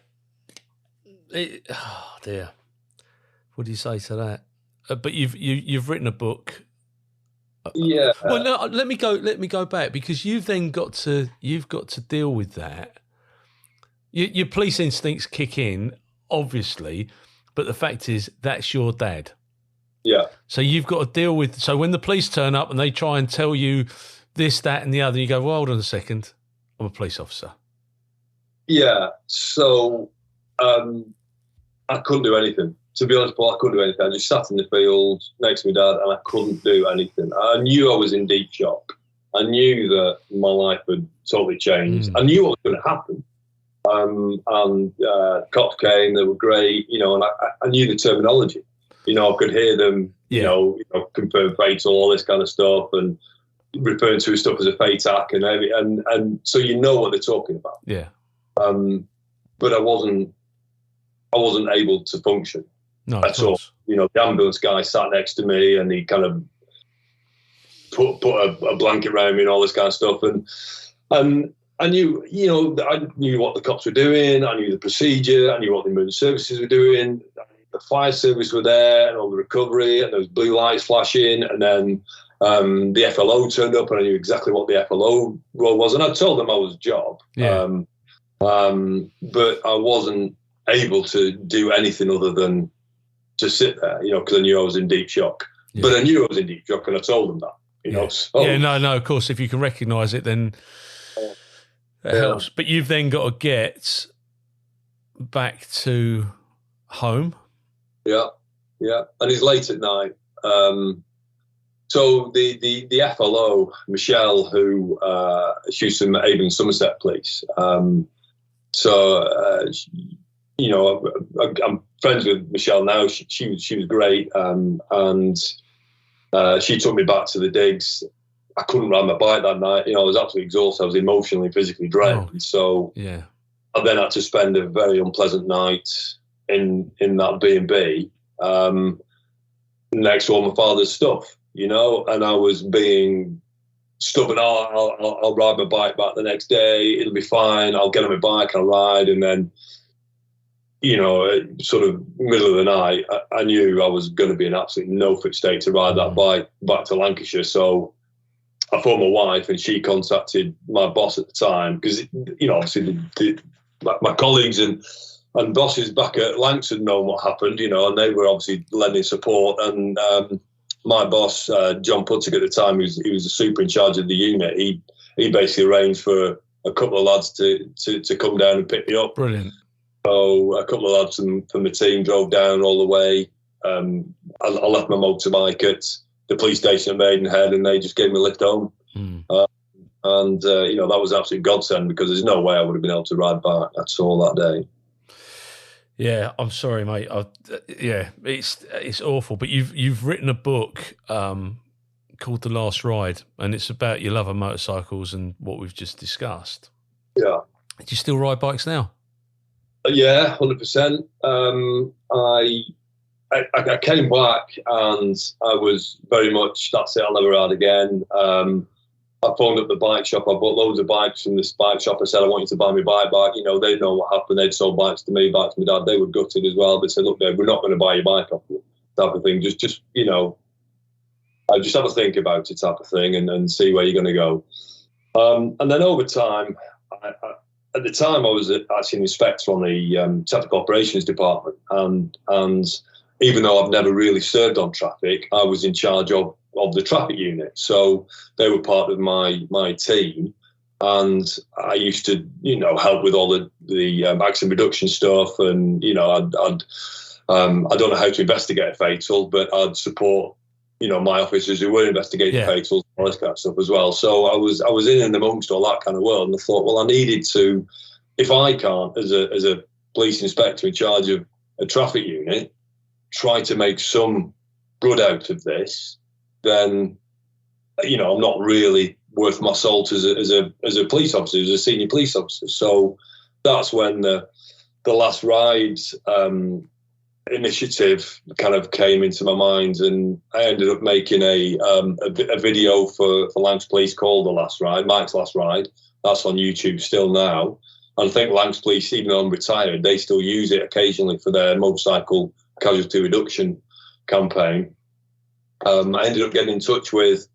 Oh dear. What do you say to that? But you've written a book. Yeah. Well, no. Let me go back, because you've got to deal with that. Your police instincts kick in, obviously, but the fact is that's your dad. Yeah. So you've got to deal with. So when the police turn up and they try and tell you this, that, and the other, you go, "Well, hold on a second. I'm a police officer." Yeah. So I couldn't do anything. To be honest, Paul, I couldn't do anything. I just sat in the field next to my dad, and I couldn't do anything. I knew I was in deep shock. I knew that my life had totally changed. I knew what was going to happen. Cops came, they were great, and I knew the terminology. I could hear them, confirm fatal, all this kind of stuff, and referring to stuff as a fatac, and so what they're talking about. Yeah. But I wasn't able to function. No, at all. The ambulance guy sat next to me, and he kind of put a blanket around me and all this kind of stuff. And I knew, I knew what the cops were doing. I knew the procedure. I knew what the emergency services were doing. The fire service were there, and all the recovery, and there was blue lights flashing. And then the FLO turned up, and I knew exactly what the FLO role was. And I told them I was a job. Yeah. But I wasn't able to do anything other than to sit there, because I knew I was in deep shock. Yeah. But I knew I was in deep shock, and I told them that, So, no, of course, if you can recognise it, then that helps. But you've then got to get back to home. Yeah, and it's late at night. So the FLO, Michelle, who she's from Avon Somerset Police. I'm friends with Michelle now. She was great, and she took me back to the digs. I couldn't ride my bike that night. I was absolutely exhausted. I was emotionally, physically drained. Oh, so yeah, I then had to spend a very unpleasant night in that B&B next to all my father's stuff. And I was being stubborn. I'll ride my bike back the next day. It'll be fine. I'll get on my bike. I'll ride, and then. Sort of middle of the night, I knew I was going to be in absolutely no fit state to ride that bike back to Lancashire. So I phoned my wife, and she contacted my boss at the time, because, obviously my colleagues and bosses back at Lancs had known what happened, and they were obviously lending support. And my boss, John Puttick at the time, he was the super in charge of the unit. He basically arranged for a couple of lads to come down and pick me up. Brilliant. So a couple of lads from the team drove down all the way. I left my motorbike at the police station at Maidenhead, and they just gave me a lift home. That was absolute godsend, because there's no way I would have been able to ride back at all that day. Yeah, I'm sorry, mate. It's awful. But you've written a book called The Last Ride, and it's about your love of motorcycles and what we've just discussed. Yeah. Do you still ride bikes now? Yeah, 100%. I came back, and I was very much, that's it, I'll never ride again. I phoned up the bike shop. I bought loads of bikes from this bike shop. I said, I want you to buy me bike back. They'd know what happened. They'd sold bikes to me, bikes to my dad. They were gutted as well. They said, look, Dave, we're not going to buy your bike off you, type of thing. Just I just have a think about it, type of thing, and see where you're going to go. And then over time, at the time, I was actually an inspector on the technical operations department, and even though I've never really served on traffic, I was in charge of the traffic unit. So they were part of my team, and I used to, help with all the accident reduction stuff, and I don't know how to investigate a fatal, but I'd support my officers who were investigating fatals, all this kind of stuff as well. So I was in and amongst all that kind of world, and I thought, well, I needed to, if I can't, as a police inspector in charge of a traffic unit, try to make some good out of this, then, I'm not really worth my salt as a police officer, as a senior police officer. So that's when the last ride initiative kind of came into my mind, and I ended up making a video for Lancashire Police called The Last Ride, Mike's Last Ride. That's on YouTube still now. And I think Lancashire Police, even though I'm retired, they still use it occasionally for their motorcycle casualty reduction campaign. I ended up getting in touch with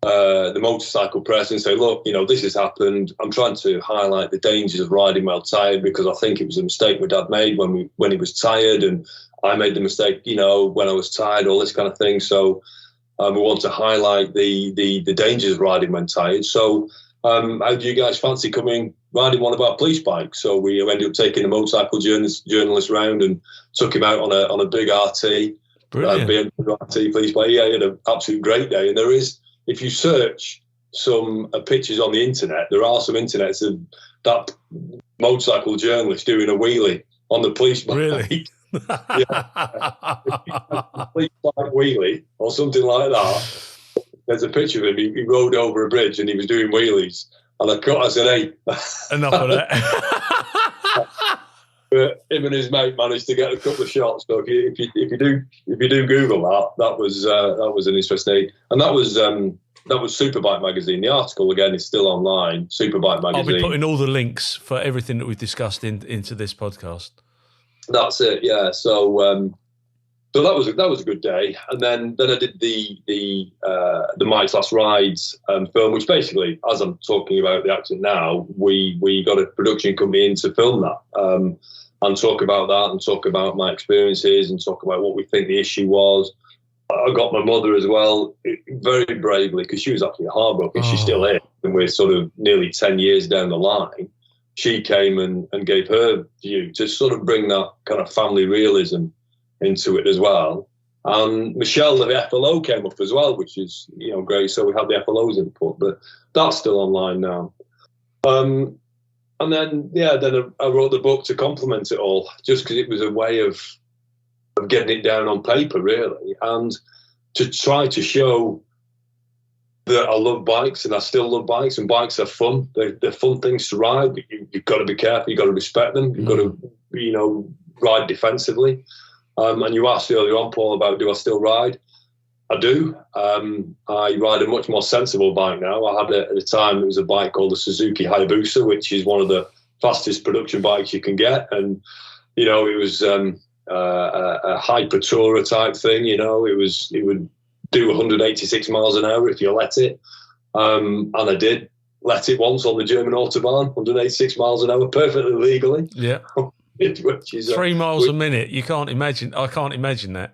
the motorcycle press and say, look, this has happened. I'm trying to highlight the dangers of riding while tired, because I think it was a mistake my dad made when he was tired, and I made the mistake, when I was tired, all this kind of thing. So we want to highlight the dangers of riding when tired. So how do you guys fancy riding one of our police bikes? So we ended up taking a motorcycle journalist round and took him out on a big RT. BMW RT police bike. Yeah, he had an absolute great day. And there is, if you search some pictures on the internet, there are some internets of that motorcycle journalist doing a wheelie on the police bike. Really? Police bike wheelie or something like that. There's a picture of him. He rode over a bridge and he was doing wheelies. And I said, hey. Enough of that. But him and his mate managed to get a couple of shots. So if you do Google that was an interesting, and that was Superbike magazine. The article again is still online. Superbike magazine. I'll be putting all the links for everything that we've discussed into this podcast. That's it. Yeah. So that was a good day, and then I did the Mike's Last Rides film, which basically, as I'm talking about the accident now, we got a production company in to film that. And talk about that, and talk about my experiences, and talk about what we think the issue was. I got my mother as well, very bravely, because she was actually heartbroken. She's still here, and we're sort of nearly 10 years down the line. She came and gave her view to sort of bring that kind of family realism into it as well. And Michelle, the FLO, came up as well, which is great. So we had the FLO's input, but that's still online now. And then I wrote the book to complement it all, just because it was a way of getting it down on paper, really, and to try to show that I love bikes, and I still love bikes, and bikes are fun. They're fun things to ride, but you've got to be careful. You've got to respect them. You've got to, ride defensively. And you asked earlier on, Paul, about do I still ride? I do. I ride a much more sensible bike now. I had at the time, it was a bike called the Suzuki Hayabusa, which is one of the fastest production bikes you can get. And, it was a hyper tourer type thing. It would do 186 miles an hour if you let it. And I did let it once on the German Autobahn, 186 miles an hour, perfectly legally. Yeah. Which is 3 miles a minute. I can't imagine that.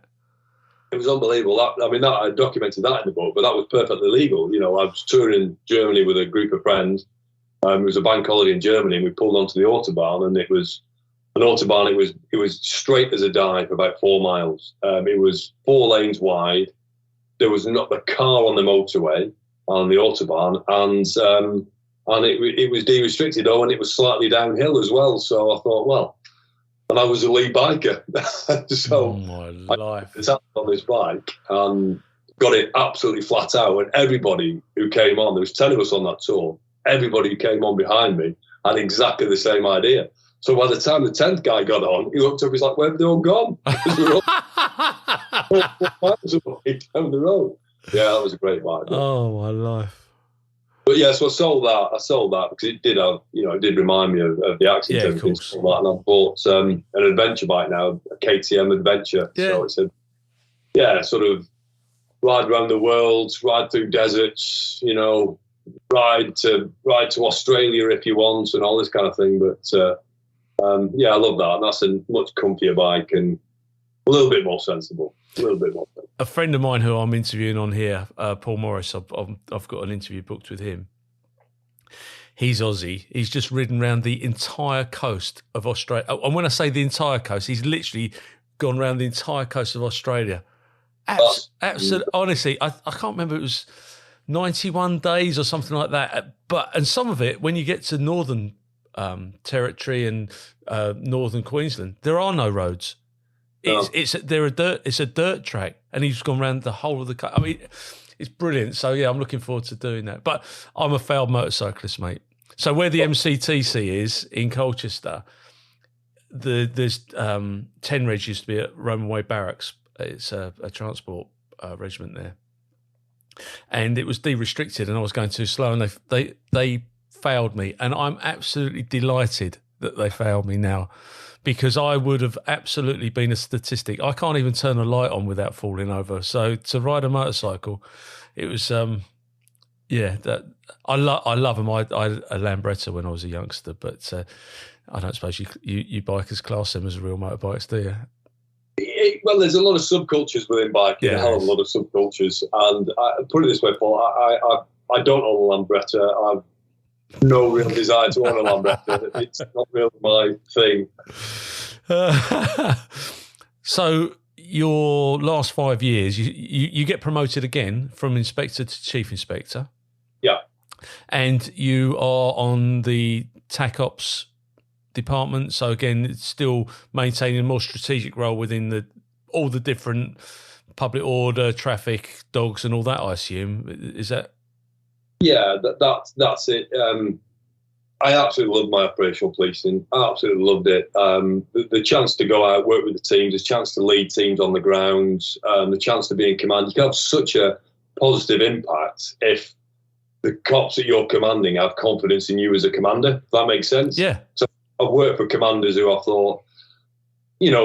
It was unbelievable. I documented that in the book, but that was perfectly legal. I was touring in Germany with a group of friends. It was a bank holiday in Germany, and we pulled onto the Autobahn, and it was an Autobahn. It was straight as a die for about 4 miles. It was 4 lanes wide. There was not a car on the motorway on the Autobahn, and it was de-restricted, and it was slightly downhill as well. So I thought, well. And I was a lead biker. So my life. I sat on this bike and got it absolutely flat out. And everybody who came on, there was 10 of us on that tour, everybody who came on behind me had exactly the same idea. So by the time the 10th guy got on, he looked up, he's like, where have they all gone? Because we're all 4 miles away down the road. Yeah, that was a great bike. Oh, my life. But yeah, so I sold that because it did have, it did remind me of the accident. Yeah, of course. And I bought an adventure bike now, a KTM Adventure. Yeah. So it's sort of ride around the world, ride through deserts, ride to Australia if you want, and all this kind of thing. But I love that, and that's a much comfier bike and a little bit more sensible. A friend of mine who I'm interviewing on here, Paul Morris, I've got an interview booked with him. He's Aussie. He's just ridden around the entire coast of Australia. And when I say the entire coast, he's literally gone around the entire coast of Australia. Absolutely. Honestly, I can't remember, it was 91 days or something like that. And some of it, when you get to Northern Territory and Northern Queensland, there are no roads. It's a dirt track, and he's gone around the whole of the. I mean, it's brilliant. So yeah, I'm looking forward to doing that. But I'm a failed motorcyclist, mate. So where the MCTC is in Colchester, there's 10 Reg used to be at Roman Way Barracks. It's a transport regiment there, and it was de-restricted, and I was going too slow, and they failed me, and I'm absolutely delighted that they failed me now, because I would have absolutely been a statistic. I can't even turn a light on without falling over. So to ride a motorcycle, it was that I love them. I had a Lambretta when I was a youngster, but I don't suppose you bikers class them as real motorbikes, do you? Well, there's a lot of subcultures within biking, a hell of a lot of subcultures. And I put it this way, Paul, I don't own a Lambretta. I've no real desire to own a Lambretta. It's not really my thing. So your last 5 years, you get promoted again from inspector to chief inspector. Yeah. And you are on the TAC Ops department, so again it's still maintaining a more strategic role within all the different public order, traffic, dogs and all that, I assume. Is that? Yeah, that's it. I absolutely loved my operational policing. I absolutely loved it. The chance to go out, work with the teams, the chance to lead teams on the ground, the chance to be in command. You can have such a positive impact if the cops that you're commanding have confidence in you as a commander, if that makes sense. Yeah. So I've worked for commanders who I thought,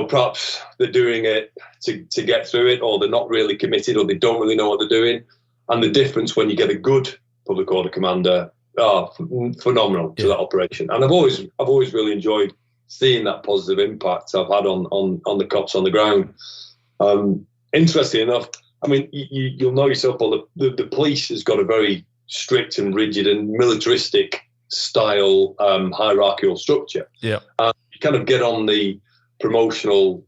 perhaps they're doing it to get through it, or they're not really committed, or they don't really know what they're doing. And the difference when you get a good public order commander, phenomenal to that operation. And I've always really enjoyed seeing that positive impact I've had on the cops on the ground. Interestingly enough, I mean, you'll know yourself, Paul, the police has got a very strict and rigid and militaristic style hierarchical structure. Yeah. You kind of get on the promotional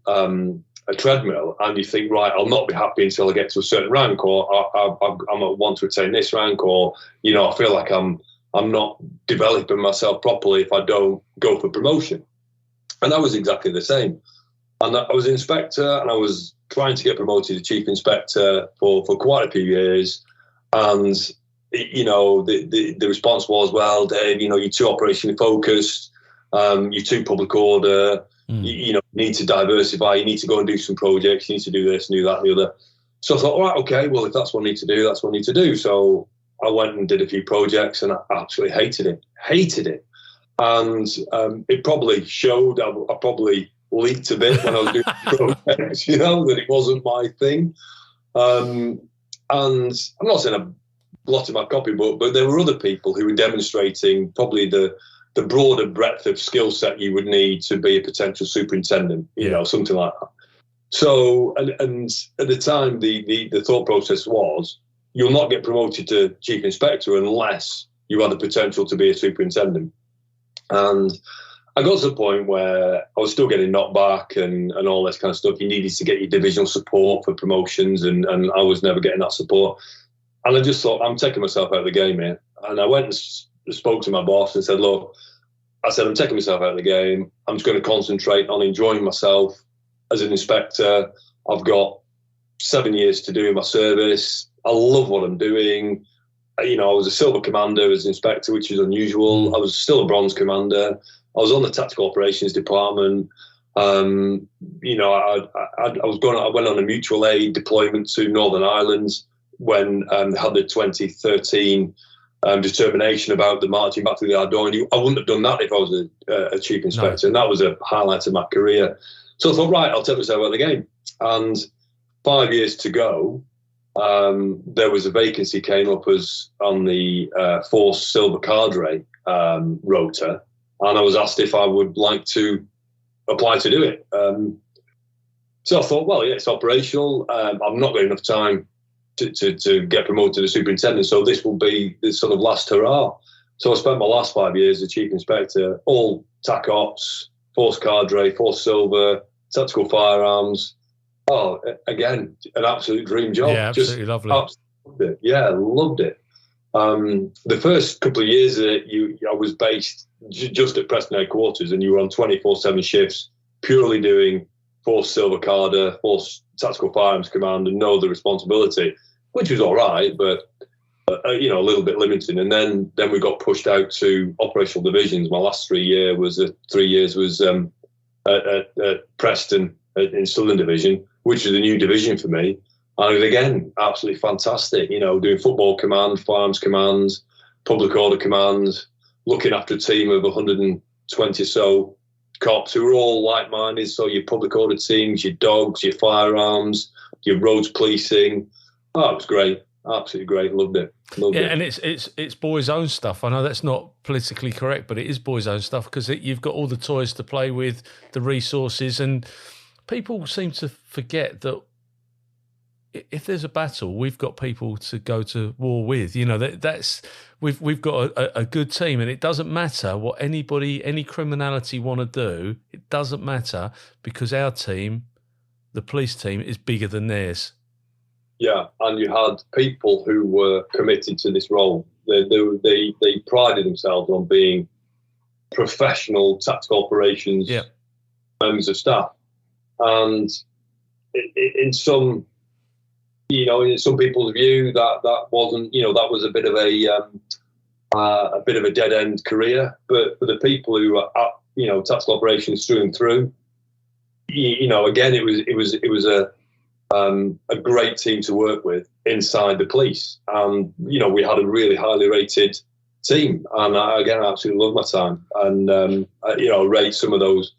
treadmill and you think, right, I'll not be happy until I get to a certain rank, or I want to attain this rank, or I feel like I'm not developing myself properly if I don't go for promotion. And that was exactly the same. And I was inspector, and I was trying to get promoted to chief inspector for quite a few years. And the response was, well, Dave, you're too operationally focused, you're too public order, you need to diversify, you need to go and do some projects, you need to do this and do that and the other. So I thought, all right, okay, well, if that's what I need to do, that's what I need to do. So I went and did a few projects, and I absolutely hated it. And it probably showed, I probably leaked a bit when I was doing projects, that it wasn't my thing. And I'm not saying I blotted my copybook, but there were other people who were demonstrating probably the broader breadth of skill set you would need to be a potential superintendent, something like that. So, and at the time, the thought process was, you'll not get promoted to chief inspector unless you had the potential to be a superintendent. And I got to the point where I was still getting knocked back and all this kind of stuff. You needed to get your divisional support for promotions, and I was never getting that support. And I just thought, I'm taking myself out of the game here. And I went and spoke to my boss and said, look, I'm taking myself out of the game. I'm just going to concentrate on enjoying myself as an inspector. I've got 7 years to do in my service. I love what I'm doing. I was a silver commander as inspector, which is unusual. I was still a bronze commander. I was on the tactical operations department. I went on a mutual aid deployment to Northern Ireland when they had the 2013 determination about the marching back to the Ardennes. I wouldn't have done that if I was a chief inspector, and that was a highlight of my career. So I thought, right, I'll take myself out of the game. And 5 years to go, there was a vacancy came up as on the Force Silver Cadre rota, and I was asked if I would like to apply to do it. So I thought, well, yeah, it's operational. I've not got enough time to get promoted to superintendent, so this will be the sort of last hurrah. So I spent my last 5 years as chief inspector, all TAC Ops, Force Cadre, Force Silver, tactical firearms. Oh, again, an absolute dream job. Yeah, absolutely lovely. Loved it. Yeah, loved it. The first couple of years of it, I was based just at Preston headquarters, and you were on 24/7 shifts, purely doing Force Silver Cadre, Force Tactical Firearms Command, and no other responsibility. which was all right, but a little bit limiting. And then we got pushed out to operational divisions. My last 3 years was at Preston in Southern Division, which is a new division for me. And again, absolutely fantastic. Doing football command, firearms command, public order command, looking after a team of 120 or so cops who are all like-minded. So your public order teams, your dogs, your firearms, your roads policing. Oh, it was great. Absolutely great. Loved it. And it's boys' own stuff. I know that's not politically correct, but it is boys' own stuff because you've got all the toys to play with, the resources, and people seem to forget that if there's a battle, we've got people to go to war with. We've got a good team, and it doesn't matter what any criminality want to do. It doesn't matter because our team, the police team, is bigger than theirs. Yeah, and you had people who were committed to this role. They prided themselves on being professional tactical operations members of staff, and in some people's view, that wasn't, that was a bit of a dead end career. But for the people who are tactical operations through and through, again, it was a great team to work with inside the police. We had a really highly rated team, and I absolutely loved my time. And rate some of those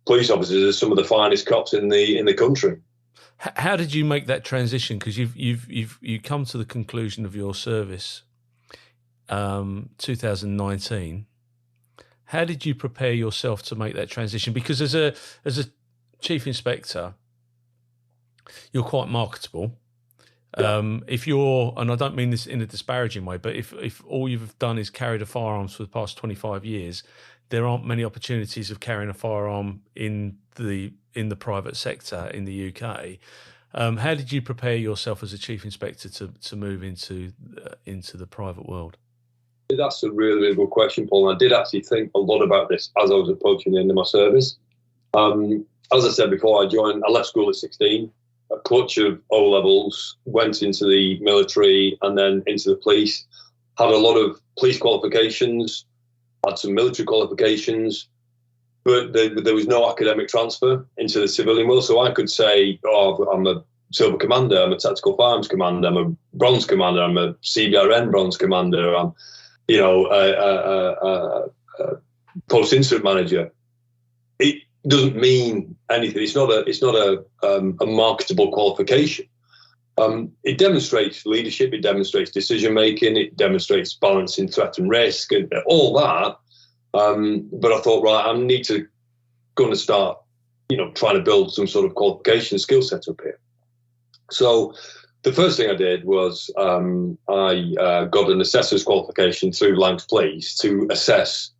police officers as some of the finest cops in the country. How did you make that transition? Because you come to the conclusion of your service, 2019. How did you prepare yourself to make that transition? Because as a chief inspector, you're quite marketable. If you're, and I don't mean this in a disparaging way, but if all you've done is carried a firearms for the past 25 years, there aren't many opportunities of carrying a firearm in the private sector in the UK. How did you prepare yourself as a chief inspector to move into the private world? That's a really, really good question, Paul. And I did actually think a lot about this as I was approaching the end of my service. As I said before, I left school at 16. A clutch of O-levels, went into the military and then into the police. Had a lot of police qualifications, had some military qualifications, but there was no academic transfer into the civilian world. So I could say, I'm a silver commander, I'm a tactical firearms commander, I'm a bronze commander, I'm a CBRN bronze commander, I'm, a post-incident manager. It doesn't mean anything. It's not a marketable qualification. It demonstrates leadership, it demonstrates decision making, it demonstrates balancing threat and risk and all that. But I thought, right, I need to go and start, trying to build some sort of qualification skill set up here. So the first thing I did was I got an assessor's qualification through Lancashire Police to assess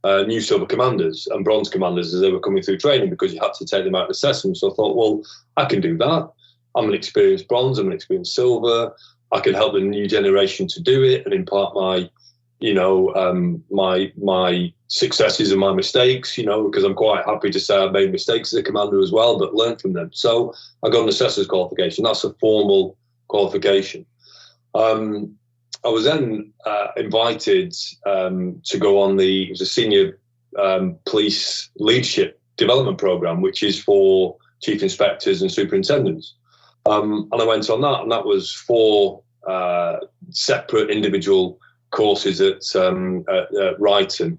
new silver commanders and bronze commanders as they were coming through training, because you had to take them out and assess them. So I thought, well, I can do that. I'm an experienced bronze, I'm an experienced silver. I can help the new generation to do it and impart my, my successes and my mistakes, because I'm quite happy to say I've made mistakes as a commander as well, but learned from them. So I got an assessor's qualification. That's a formal qualification. I was then invited to go on it was a senior police leadership development program, which is for chief inspectors and superintendents. And I went on that, and that was 4 separate individual courses at Wrighton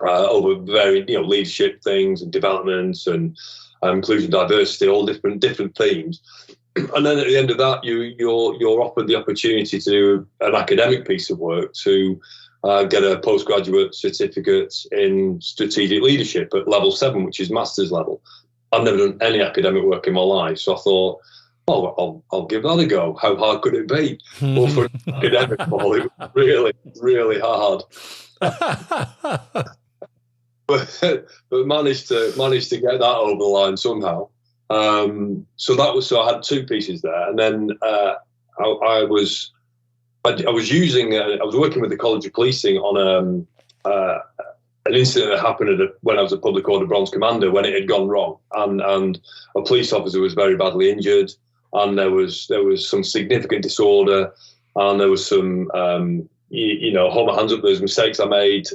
over very leadership things and developments and inclusion, diversity, all different themes. And then at the end of that, you're offered the opportunity to do an academic piece of work to get a postgraduate certificate in strategic leadership at level 7, which is master's level. I've never done any academic work in my life, so I thought, I'll give that a go. How hard could it be? Well, for an academic ball, it was really, really hard. but managed to get that over the line somehow. So I had 2 pieces there, and then I was working with the College of Policing on an incident that happened when I was a public order bronze commander, when it had gone wrong, and a police officer was very badly injured. and there was some significant disorder, and there was some hold my hands up, those mistakes I made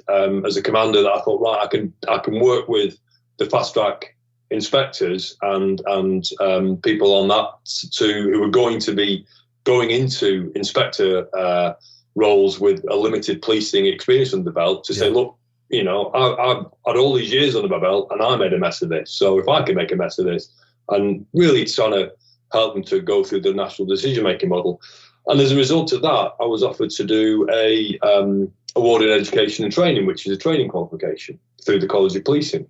as a commander, that I thought, right, I can work with the fast track inspectors and people on that who were going to be going into inspector roles with a limited policing experience under the belt to say, look, I've had all these years under my belt and I made a mess of this. So if I can make a mess of this, and really trying to help them to go through the national decision-making model. And as a result of that, I was offered to do a award in education and training, which is a training qualification through the College of Policing.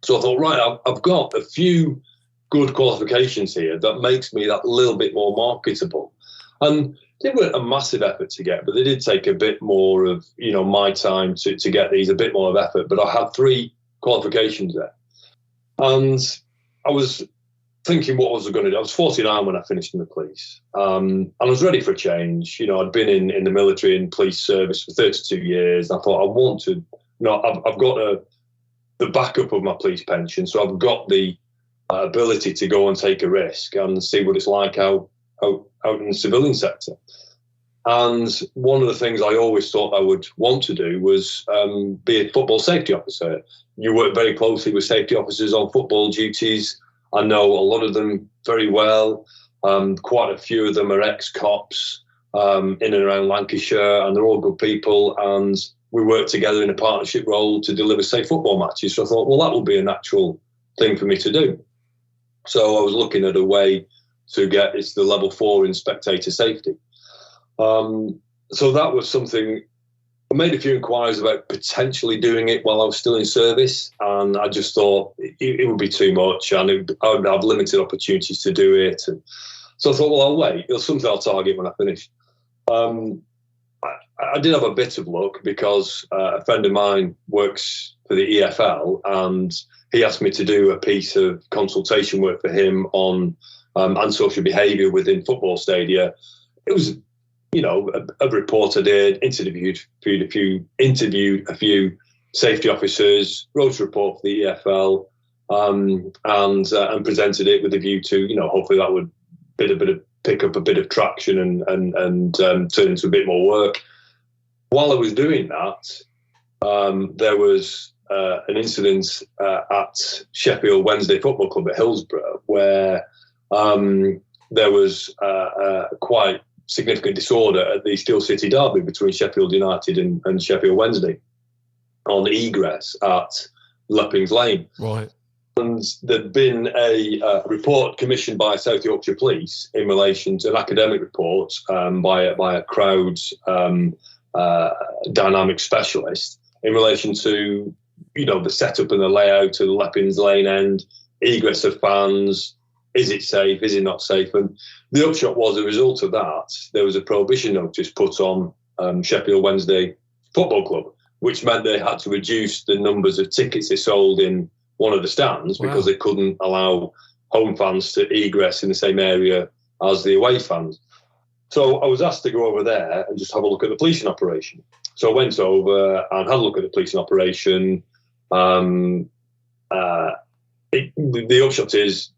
So I thought, right, I've got a few good qualifications here that makes me that little bit more marketable. And they weren't a massive effort to get, but they did take a bit more of, my time to get these, a bit more of effort. But I had 3 qualifications there. And I was thinking, what was I going to do? I was 49 when I finished in the police. And I was ready for a change. I'd been in the military and police service for 32 years. I thought, I want to, I've got the backup of my police pension. So I've got the ability to go and take a risk and see what it's like out in the civilian sector. And one of the things I always thought I would want to do was be a football safety officer. You work very closely with safety officers on football duties. I know a lot of them very well. Quite a few of them are ex-cops in and around Lancashire, and they're all good people. And we work together in a partnership role to deliver safe football matches. So I thought, well, that would be a natural thing for me to do. So I was looking at a way to get, it's the level 4 in spectator safety. So that was something. I made a few inquiries about potentially doing it while I was still in service, and I just thought it would be too much, and I would have limited opportunities to do it. And so I thought, well, I'll wait. It's something I'll target when I finish. I did have a bit of luck because a friend of mine works for the EFL, and he asked me to do a piece of consultation work for him on antisocial behaviour within football stadia. It was, a report I did, interviewed a few safety officers, wrote a report for the EFL, and presented it with a view to, hopefully that would pick up a bit of traction and turn into a bit more work. While I was doing that, there was an incident at Sheffield Wednesday Football Club at Hillsborough where there was quite significant disorder at the Steel City derby between Sheffield United and Sheffield Wednesday on egress at Leppings Lane. Right. And there'd been a report commissioned by South Yorkshire Police in relation to an academic report by a crowds dynamic specialist in relation to, the setup and the layout of the Leppings Lane end, egress of fans. Is it safe? Is it not safe? And the upshot was, as a result of that, there was a prohibition notice put on Sheffield Wednesday Football Club, which meant they had to reduce the numbers of tickets they sold in one of the stands because they couldn't allow home fans to egress in the same area as the away fans. So I was asked to go over there and just have a look at the policing operation. So I went over and had a look at the policing operation. The upshot is,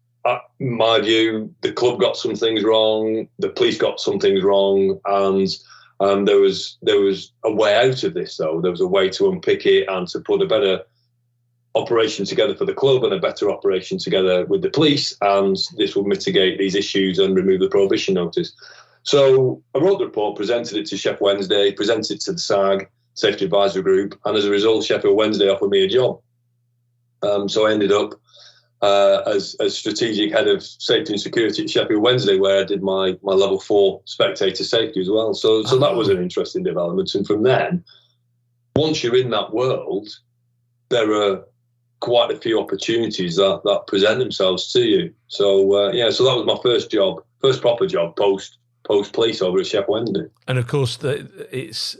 in my view, the club got some things wrong, the police got some things wrong, and there was a way out of this, though. There was a way to unpick it and to put a better operation together for the club and a better operation together with the police, and this will mitigate these issues and remove the prohibition notice. So I wrote the report, presented it to Sheffield Wednesday, presented it to the SAG, Safety Advisory Group, and as a result, Sheffield Wednesday offered me a job. So I ended up as strategic head of safety and security at Sheffield Wednesday, where I did my level 4 spectator safety as well. So that was an interesting development. And from then, once you're in that world, there are quite a few opportunities that present themselves to you. So so that was my first proper job post police over at Sheffield Wednesday. And of course, it's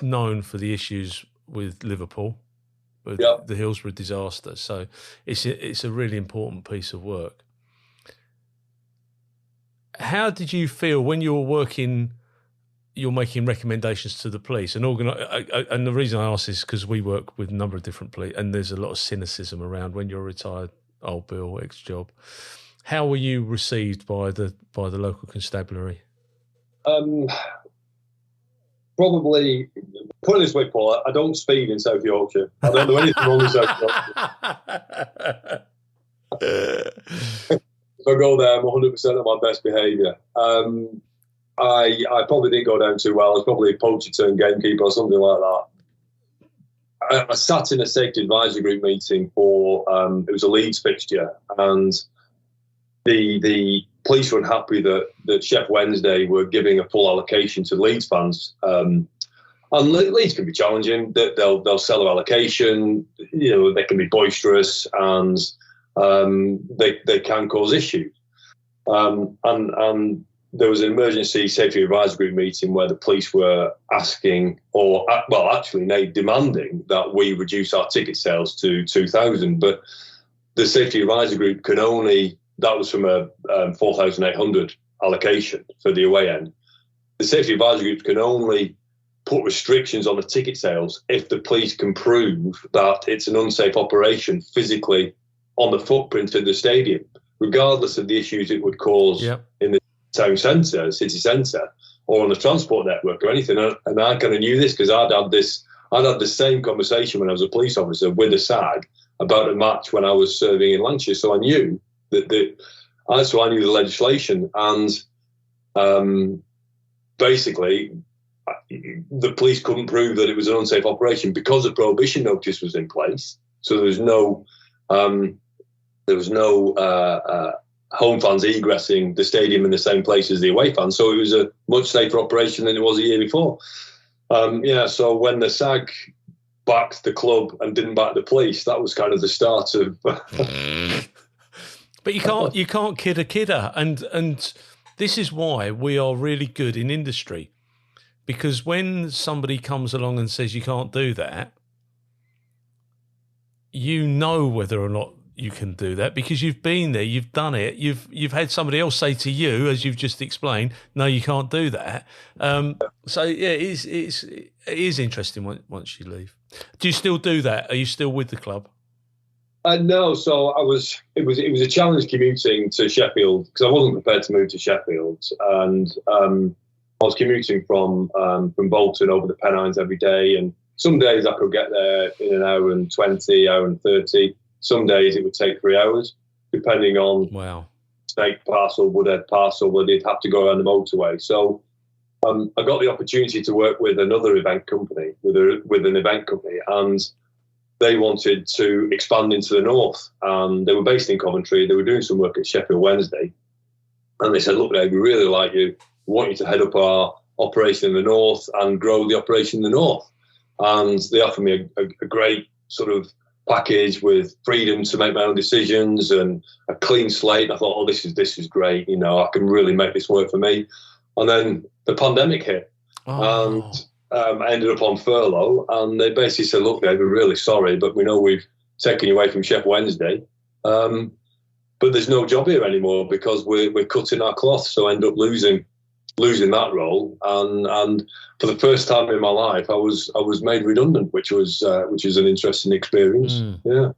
known for the issues with Liverpool. With the Hillsborough disaster. So it's a really important piece of work. How did you feel when you were you're making recommendations to the police and and the reason I ask this is because we work with a number of different police and there's a lot of cynicism around when you're retired, old Bill, ex-job. How were you received by the local constabulary? Probably, put it this way, Paul, I don't speed in South Yorkshire. I don't know anything wrong with South Yorkshire. If I go there, I'm 100% on my best behaviour. I probably didn't go down too well. I was probably a poacher turned gamekeeper or something like that. I sat in a safety advisory group meeting for, it was a Leeds fixture, and the police were unhappy that Chef Wednesday were giving a full allocation to Leeds fans. And Leeds can be challenging. They'll sell their allocation. They can be boisterous, and they can cause issues. And there was an emergency safety advisory group meeting where the police were asking, demanding that we reduce our ticket sales to 2,000. But the safety advisory group could only, that was from a 4,800 allocation for the away end. The safety advisory group can only put restrictions on the ticket sales if the police can prove that it's an unsafe operation physically on the footprint of the stadium, regardless of the issues it would cause in the town centre, city centre, or on the transport network or anything. And I kind of knew this because I'd had the same conversation when I was a police officer with a SAG about a match when I was serving in Lancashire. So I knew I knew the legislation, and basically the police couldn't prove that it was an unsafe operation because the prohibition notice was in place. So there was no home fans egressing the stadium in the same place as the away fans. So it was a much safer operation than it was a year before. So when the SAG backed the club and didn't back the police, that was kind of the start of. But you can't kid a kidder, and this is why we are really good in industry, because when somebody comes along and says you can't do that, you know whether or not you can do that because you've been there, you've done it, you've had somebody else say to you, as you've just explained, no, you can't do that. So yeah, it is interesting once you leave. Do you still do that? Are you still with the club? No, so it was a challenge commuting to Sheffield because I wasn't prepared to move to Sheffield, and I was commuting from Bolton over the Pennines every day, and some days I could get there in an hour and 20, hour and 30. Some days it would take 3 hours, depending on Snake Parcel, Woodhead Parcel, where they'd have to go around the motorway. So I got the opportunity to work with another event company, with an event company, and they wanted to expand into the north. They were based in Coventry. They were doing some work at Sheffield Wednesday. And they said, look, Dave, we really like you. We want you to head up our operation in the north and grow the operation in the north. And they offered me a great sort of package with freedom to make my own decisions and a clean slate. I thought, oh, this is great. I can really make this work for me. And then the pandemic hit. And I ended up on furlough, and they basically said, look, Dave, we're really sorry, but we know we've taken you away from Chef Wednesday. But there's no job here anymore because we're cutting our cloth. So I ended up losing that role. And for the first time in my life, I was made redundant, which was an interesting experience. Yeah.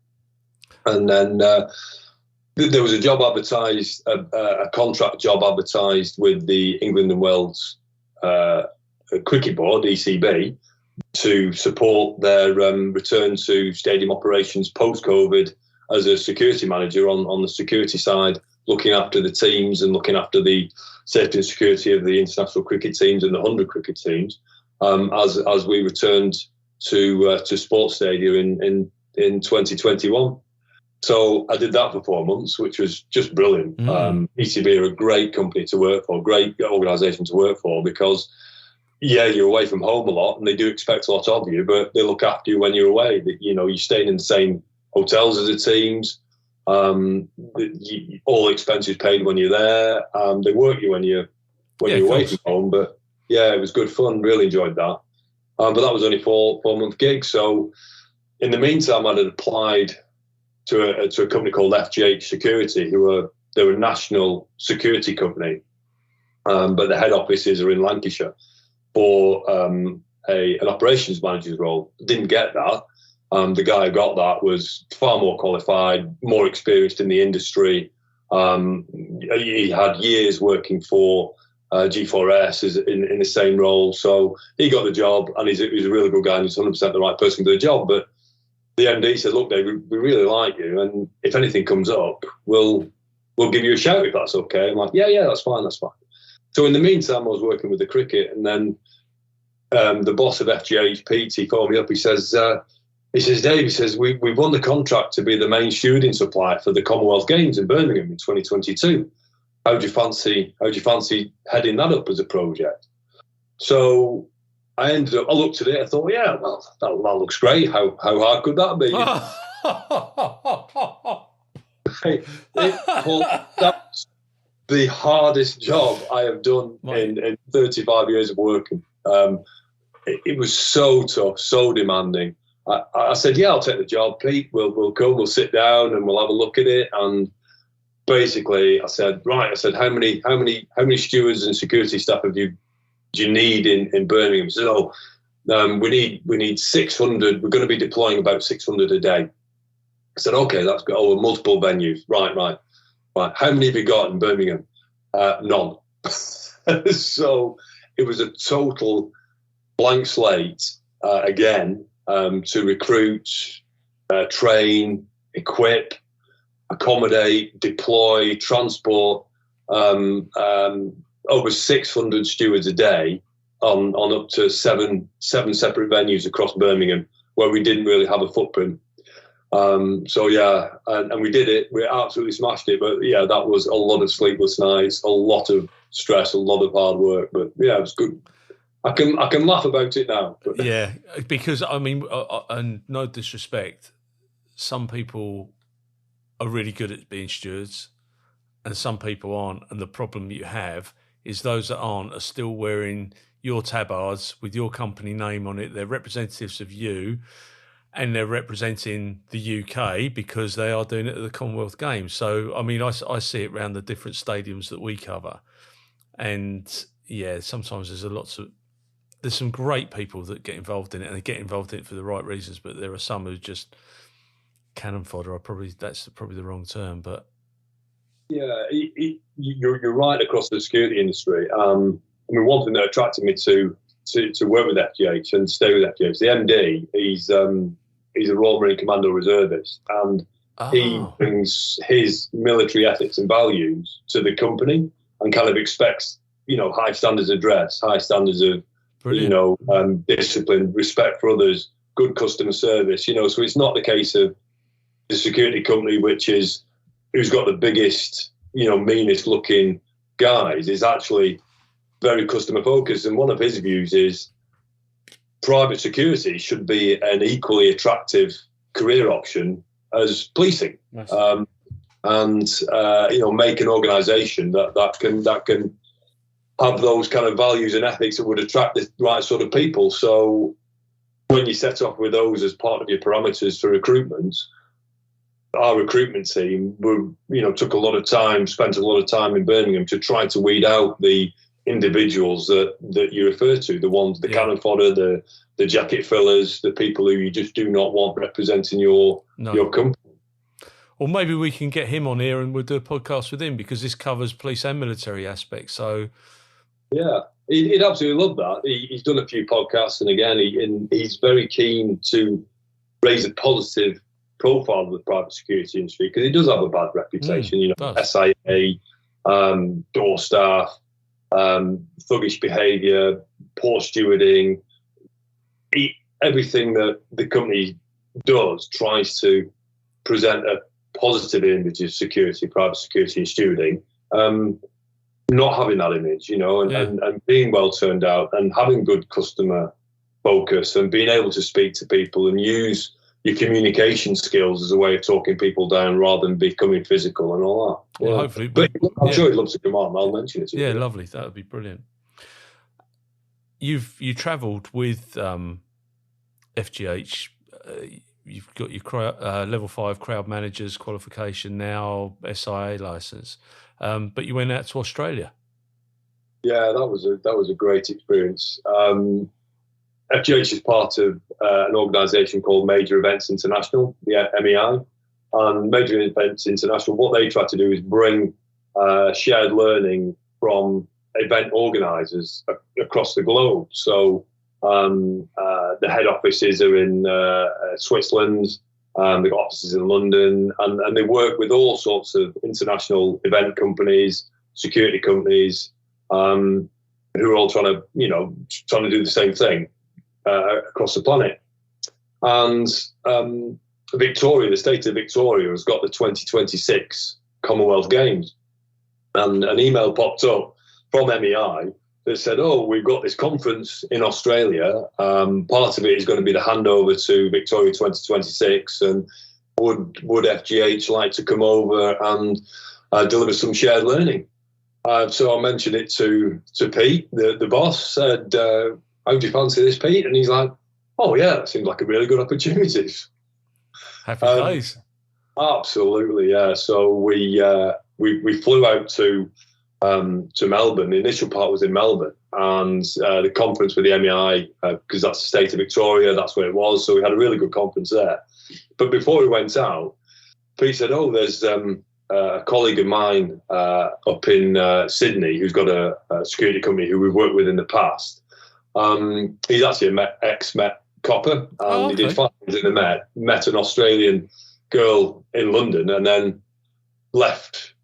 And then there was a job advertised, a contract job advertised with the England and Wales Cricket Board, ECB, to support their return to stadium operations post-COVID as a security manager on the security side, looking after the teams and looking after the safety and security of the international cricket teams and the 100 cricket teams as we returned to Sports Stadium in 2021. So I did that for 4 months, which was just brilliant. ECB are a great company to work for, great organisation to work for, because you're away from home a lot and they do expect a lot of you, but they look after you when you're away. You're staying in the same hotels as the teams. All expenses paid when you're there. They work you when you're away from home. But yeah, it was good fun. Really enjoyed that. But that was only a 4-month gig. So in the meantime, I had applied to a company called FGH Security, they're a national security company, but the head offices are in Lancashire, for an operations manager's role. Didn't get that. The guy who got that was far more qualified, more experienced in the industry, He had years working for G4S in the same role, so he got the job, and he's a really good guy, and he's 100% the right person for the job. But the MD said, "Look, Dave, we really like you, and if anything comes up, we'll give you a shout if that's okay." I'm like, "Yeah, that's fine." So in the meantime, I was working with the cricket, and then the boss of FGH, Pete, he called me up. He says, "Dave, we've won the contract to be the main stewarding supplier for the Commonwealth Games in Birmingham in 2022. How do you fancy heading that up as a project?" So I looked at it. I thought, yeah, well, that looks great. How hard could that be? That's the hardest job I have done in 35 years of working. It was so tough, so demanding. I said, "Yeah, I'll take the job, Pete. We'll come, we'll sit down, and we'll have a look at it." And basically, I said, how many stewards and security staff do you need in Birmingham? So we need 600. We're going to be deploying about 600 a day. I said, "Okay, that's good. Oh, multiple venues. Right. How many have you got in Birmingham?" None. So it was a total blank slate again, to recruit, train, equip, accommodate, deploy, transport over 600 stewards a day on up to seven separate venues across Birmingham where we didn't really have a footprint. So yeah, and we did it. We absolutely smashed it. But yeah, that was a lot of sleepless nights, a lot of stress, a lot of hard work. But yeah, it was good. I can laugh about it now. But. Yeah, because I mean, and no disrespect, some people are really good at being stewards, and some people aren't. And the problem you have is those that aren't are still wearing your tabards with your company name on it. They're representatives of you, and they're representing the UK because they are doing it at the Commonwealth Games. So, I mean, I see it around the different stadiums that we cover. And yeah, sometimes there's some great people that get involved in it, and they get involved in it for the right reasons, but there are some who just cannon fodder. That's probably the wrong term, but yeah, you're right across the security industry. I mean, one thing that attracted me to work with FGH and stay with FGH, the MD, he's a Royal Marine Commando reservist, and he brings his military ethics and values to the company, and kind of expects, high standards of dress, high standards of brilliant. Discipline, respect for others, good customer service. So it's not the case of the security company who's got the biggest, meanest looking guys. Is actually very customer focused, and one of his views is private security should be an equally attractive career option as policing. Nice. Make an organisation that can have those kind of values and ethics that would attract the right sort of people. So when you set off with those as part of your parameters for recruitment, our recruitment team spent a lot of time in Birmingham to try to weed out the individuals that you refer to, the ones, the cannon fodder, the jacket fillers, the people who you just do not want representing your company. Well, maybe we can get him on here and we'll do a podcast with him, because this covers police and military aspects. So yeah, he'd absolutely love that. He's done a few podcasts, and again, he's very keen to raise a positive profile of the private security industry, because it does have a bad reputation. SIA, door staff, thuggish behaviour, poor stewarding. Everything that the company does tries to present a positive image of security, private security and stewarding. Not having that image, and being well turned out and having good customer focus and being able to speak to people and use your communication skills as a way of talking people down rather than becoming physical and all that. Well, hopefully. But I'm sure he'd love to come on. I'll mention it to you. Yeah, lovely. That would be brilliant. You travelled with FGH. You've got your level 5 crowd managers qualification now, SIA licence, but you went out to Australia. Yeah, that was a great experience. FGH is part of an organisation called Major Events International, the MEI, and Major Events International, what they try to do is bring shared learning from event organisers across the globe. So the head offices are in Switzerland, they've got offices in London, and they work with all sorts of international event companies, security companies, who are all trying to do the same thing across the planet. And Victoria, the state of Victoria, has got the 2026 Commonwealth Games. And an email popped up from MEI that said, oh, we've got this conference in Australia. Part of it is going to be the handover to Victoria 2026. And would FGH like to come over and deliver some shared learning? So I mentioned it to Pete, the boss, said, how do you fancy this, Pete? And he's like, oh, yeah, that seems like a really good opportunity. Happy days. Absolutely, yeah. So we flew out to Melbourne. The initial part was in Melbourne, and the conference with the MEI, because that's the state of Victoria, that's where it was. So we had a really good conference there. But before we went out, Pete said, oh, there's a colleague of mine up in Sydney who's got a security company who we've worked with in the past. He's actually an ex-Met copper, and he did 5 years in the met an Australian girl in London, and then left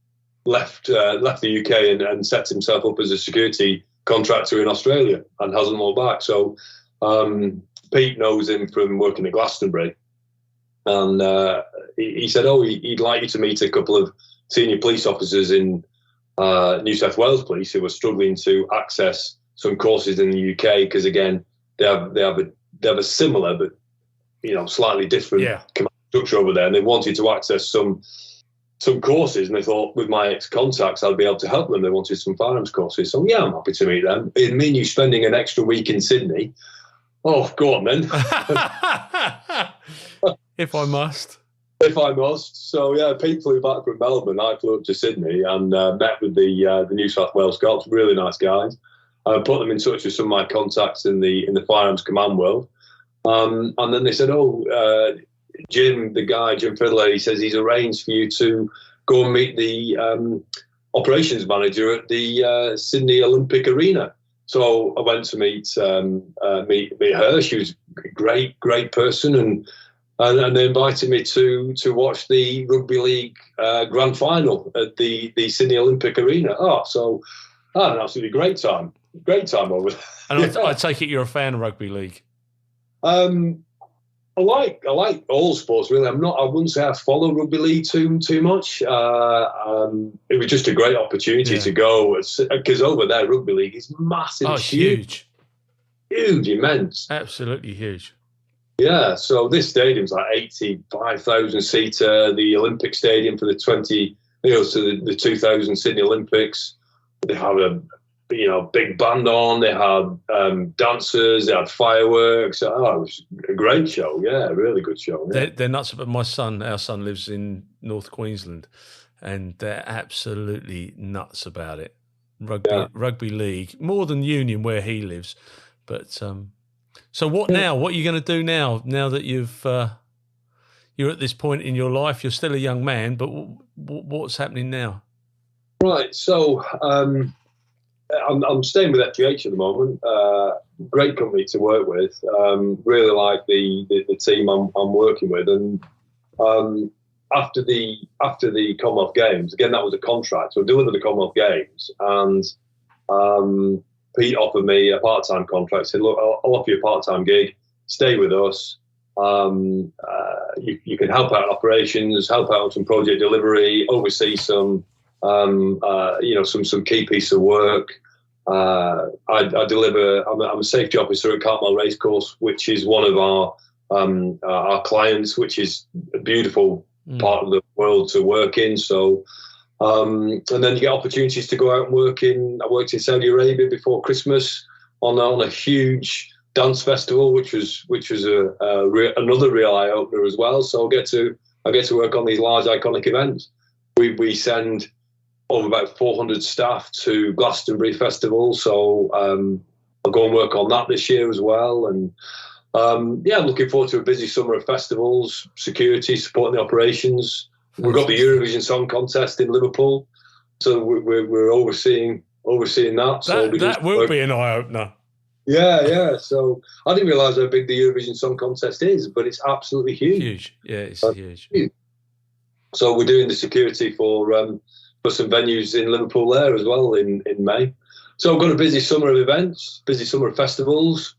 the UK and set himself up as a security contractor in Australia and hasn't looked back. So Pete knows him from working at Glastonbury, and he said, oh, he'd like you to meet a couple of senior police officers in New South Wales Police who are struggling to access some courses in the UK, because again they have a similar but slightly different command structure over there, and they wanted to access some courses, and they thought with my ex-contacts I'd be able to help them. They wanted some firearms courses, so yeah, I'm happy to meet them. It'd mean you spending an extra week in Sydney. Oh, go on then. If I must. So yeah, Pete flew back from Melbourne, I flew up to Sydney and met with the New South Wales Cops, really nice guys. Put them in touch with some of my contacts in the firearms command world. And then they said, oh, Jim Fiddler, he says he's arranged for you to go and meet the operations manager at the Sydney Olympic Arena. So I went to meet her. She was a great person, and they invited me to watch the rugby league grand final at the Sydney Olympic Arena. So I had an absolutely great time over there. And I take it you're a fan of rugby league. I like all sports really. I wouldn't say I follow rugby league too much. It was just a great opportunity to go, because over there rugby league is massive. Oh, huge, immense, absolutely huge. Yeah. So this stadium's like 85,000 seater. The Olympic Stadium for the 2000 Sydney Olympics. They have a big band on. They had dancers. They had fireworks. It was a great show. Yeah, a really good show. Yeah. They're nuts. But our son lives in North Queensland, and they're absolutely nuts about it. Rugby league, more than Union where he lives. But so what now? What are you going to do now? Now that you're at this point in your life, you're still a young man, but what's happening now? Right. So. I'm staying with FGH at the moment. Great company to work with. Really like the team I'm working with. And after the Commonwealth Games, again that was a contract. So I delivered the Commonwealth Games, and Pete offered me a part-time contract. Said, look, I'll offer you a part-time gig. Stay with us. You can help out in operations, help out on some project delivery, oversee some. Some key piece of work. I deliver. I'm a safety officer at Cartmel Racecourse, which is one of our clients, which is a beautiful part of the world to work in. So, and then you get opportunities to go out and work in. I worked in Saudi Arabia before Christmas on a huge dance festival, which was another real eye opener as well. So I get to work on these large iconic events. We send over about 400 staff to Glastonbury Festival, so I'll go and work on that this year as well. And I'm looking forward to a busy summer of festivals, security, supporting the operations. We've got the Eurovision Song Contest in Liverpool, so we're overseeing that. So that will be an eye opener. Yeah. So I didn't realise how big the Eurovision Song Contest is, but it's absolutely huge. Huge, yeah, it's huge. So we're doing the security for some venues in Liverpool there as well in May. So I've got a busy summer of events, busy summer of festivals,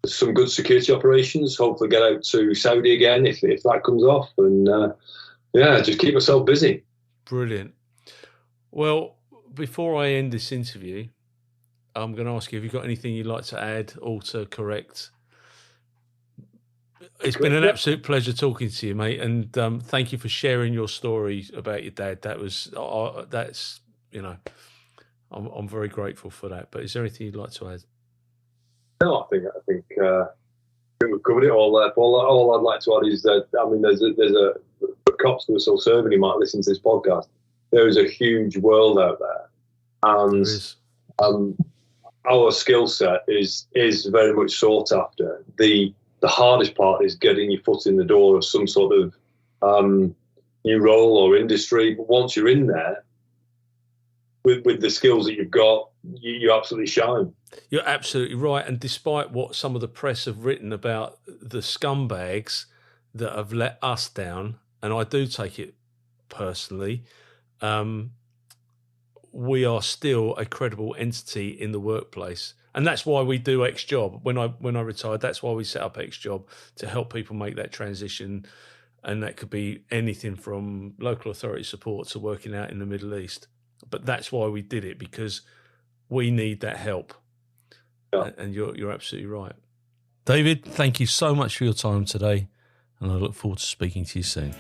some good security operations. Hopefully get out to Saudi again if that comes off, and just keep myself busy. Brilliant. Well, before I end this interview, I'm going to ask you, have you got anything you'd like to add, alter, correct? It's been an absolute pleasure talking to you, mate, and thank you for sharing your story about your dad. I'm very grateful for that. But is there anything you'd like to add? No, I think we've covered it all there, Paul. All I'd like to add is that, I mean, there's a cops who are still serving who might listen to this podcast. There is a huge world out there, and our skill set is very much sought after. The hardest part is getting your foot in the door of some sort of new role or industry. But once you're in there, with the skills that you've got, you absolutely shine. You're absolutely right. And despite what some of the press have written about the scumbags that have let us down, and I do take it personally, we are still a credible entity in the workplace. And that's why we do XJob. When I retired, that's why we set up XJob, to help people make that transition. And that could be anything from local authority support to working out in the Middle East. But that's why we did it, because we need that help. Yeah. And you're absolutely right. David, thank you so much for your time today, and I look forward to speaking to you soon.